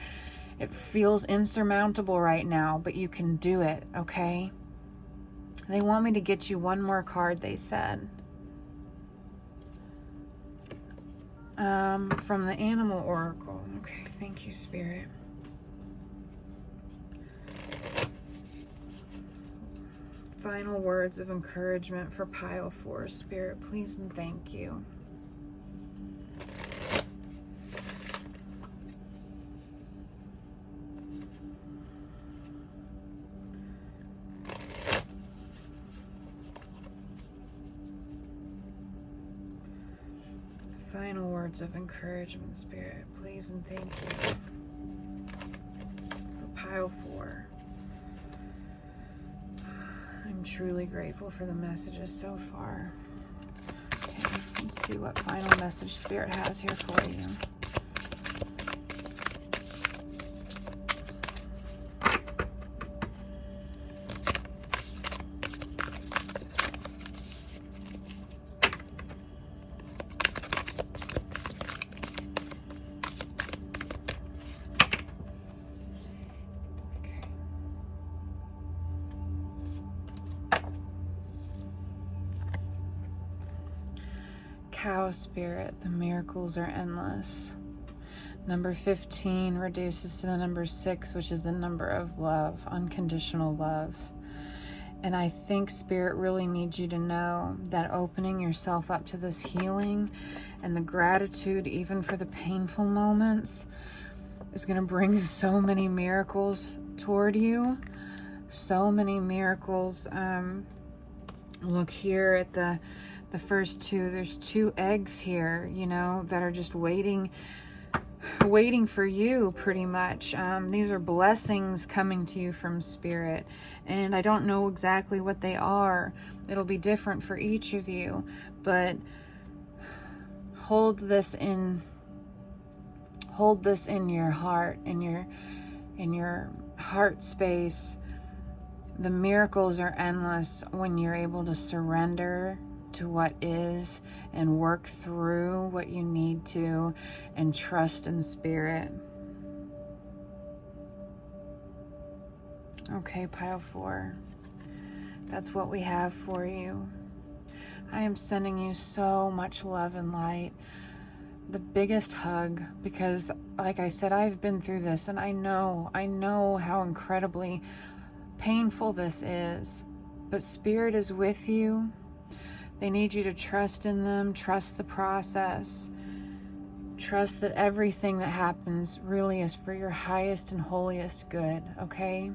It feels insurmountable right now, but you can do it, okay? They want me to get you one more card, they said. From the Animal Oracle. Okay, thank you, Spirit. Final words of encouragement for pile 4, Spirit, please and thank you. Final words of encouragement, Spirit, please and thank you. For pile 4. I'm truly grateful for the messages so far. Okay, let's see what final message Spirit has here for you. Cow Spirit, the miracles are endless. Number 15 reduces to the number 6, which is the number of love, unconditional love. And I think Spirit really needs you to know that opening yourself up to this healing and the gratitude, even for the painful moments, is going to bring so many miracles toward you. So many miracles. Look here at the first 2. There's 2 eggs here, you know, that are just waiting for you, pretty much. These are blessings coming to you from Spirit, and I don't know exactly what they are. It'll be different for each of you, but hold this in your heart, in your heart space. The miracles are endless when you're able to surrender to what is and work through what you need to and trust in Spirit. Okay, pile 4. That's what we have for you. I am sending you so much love and light. The biggest hug, because like I said, I've been through this, and I know how incredibly painful this is, but Spirit is with you. They need you to trust in them, trust the process, trust that everything that happens really is for your highest and holiest good, okay?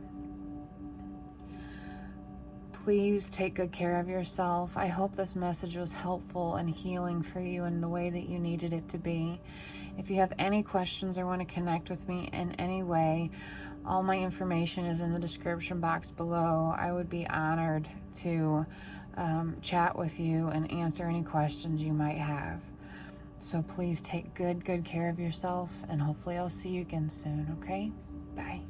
Please take good care of yourself. I hope this message was helpful and healing for you in the way that you needed it to be. If you have any questions or want to connect with me in any way, all my information is in the description box below. I would be honored to chat with you and answer any questions you might have. So please take good care of yourself, and hopefully I'll see you again soon, okay? Bye.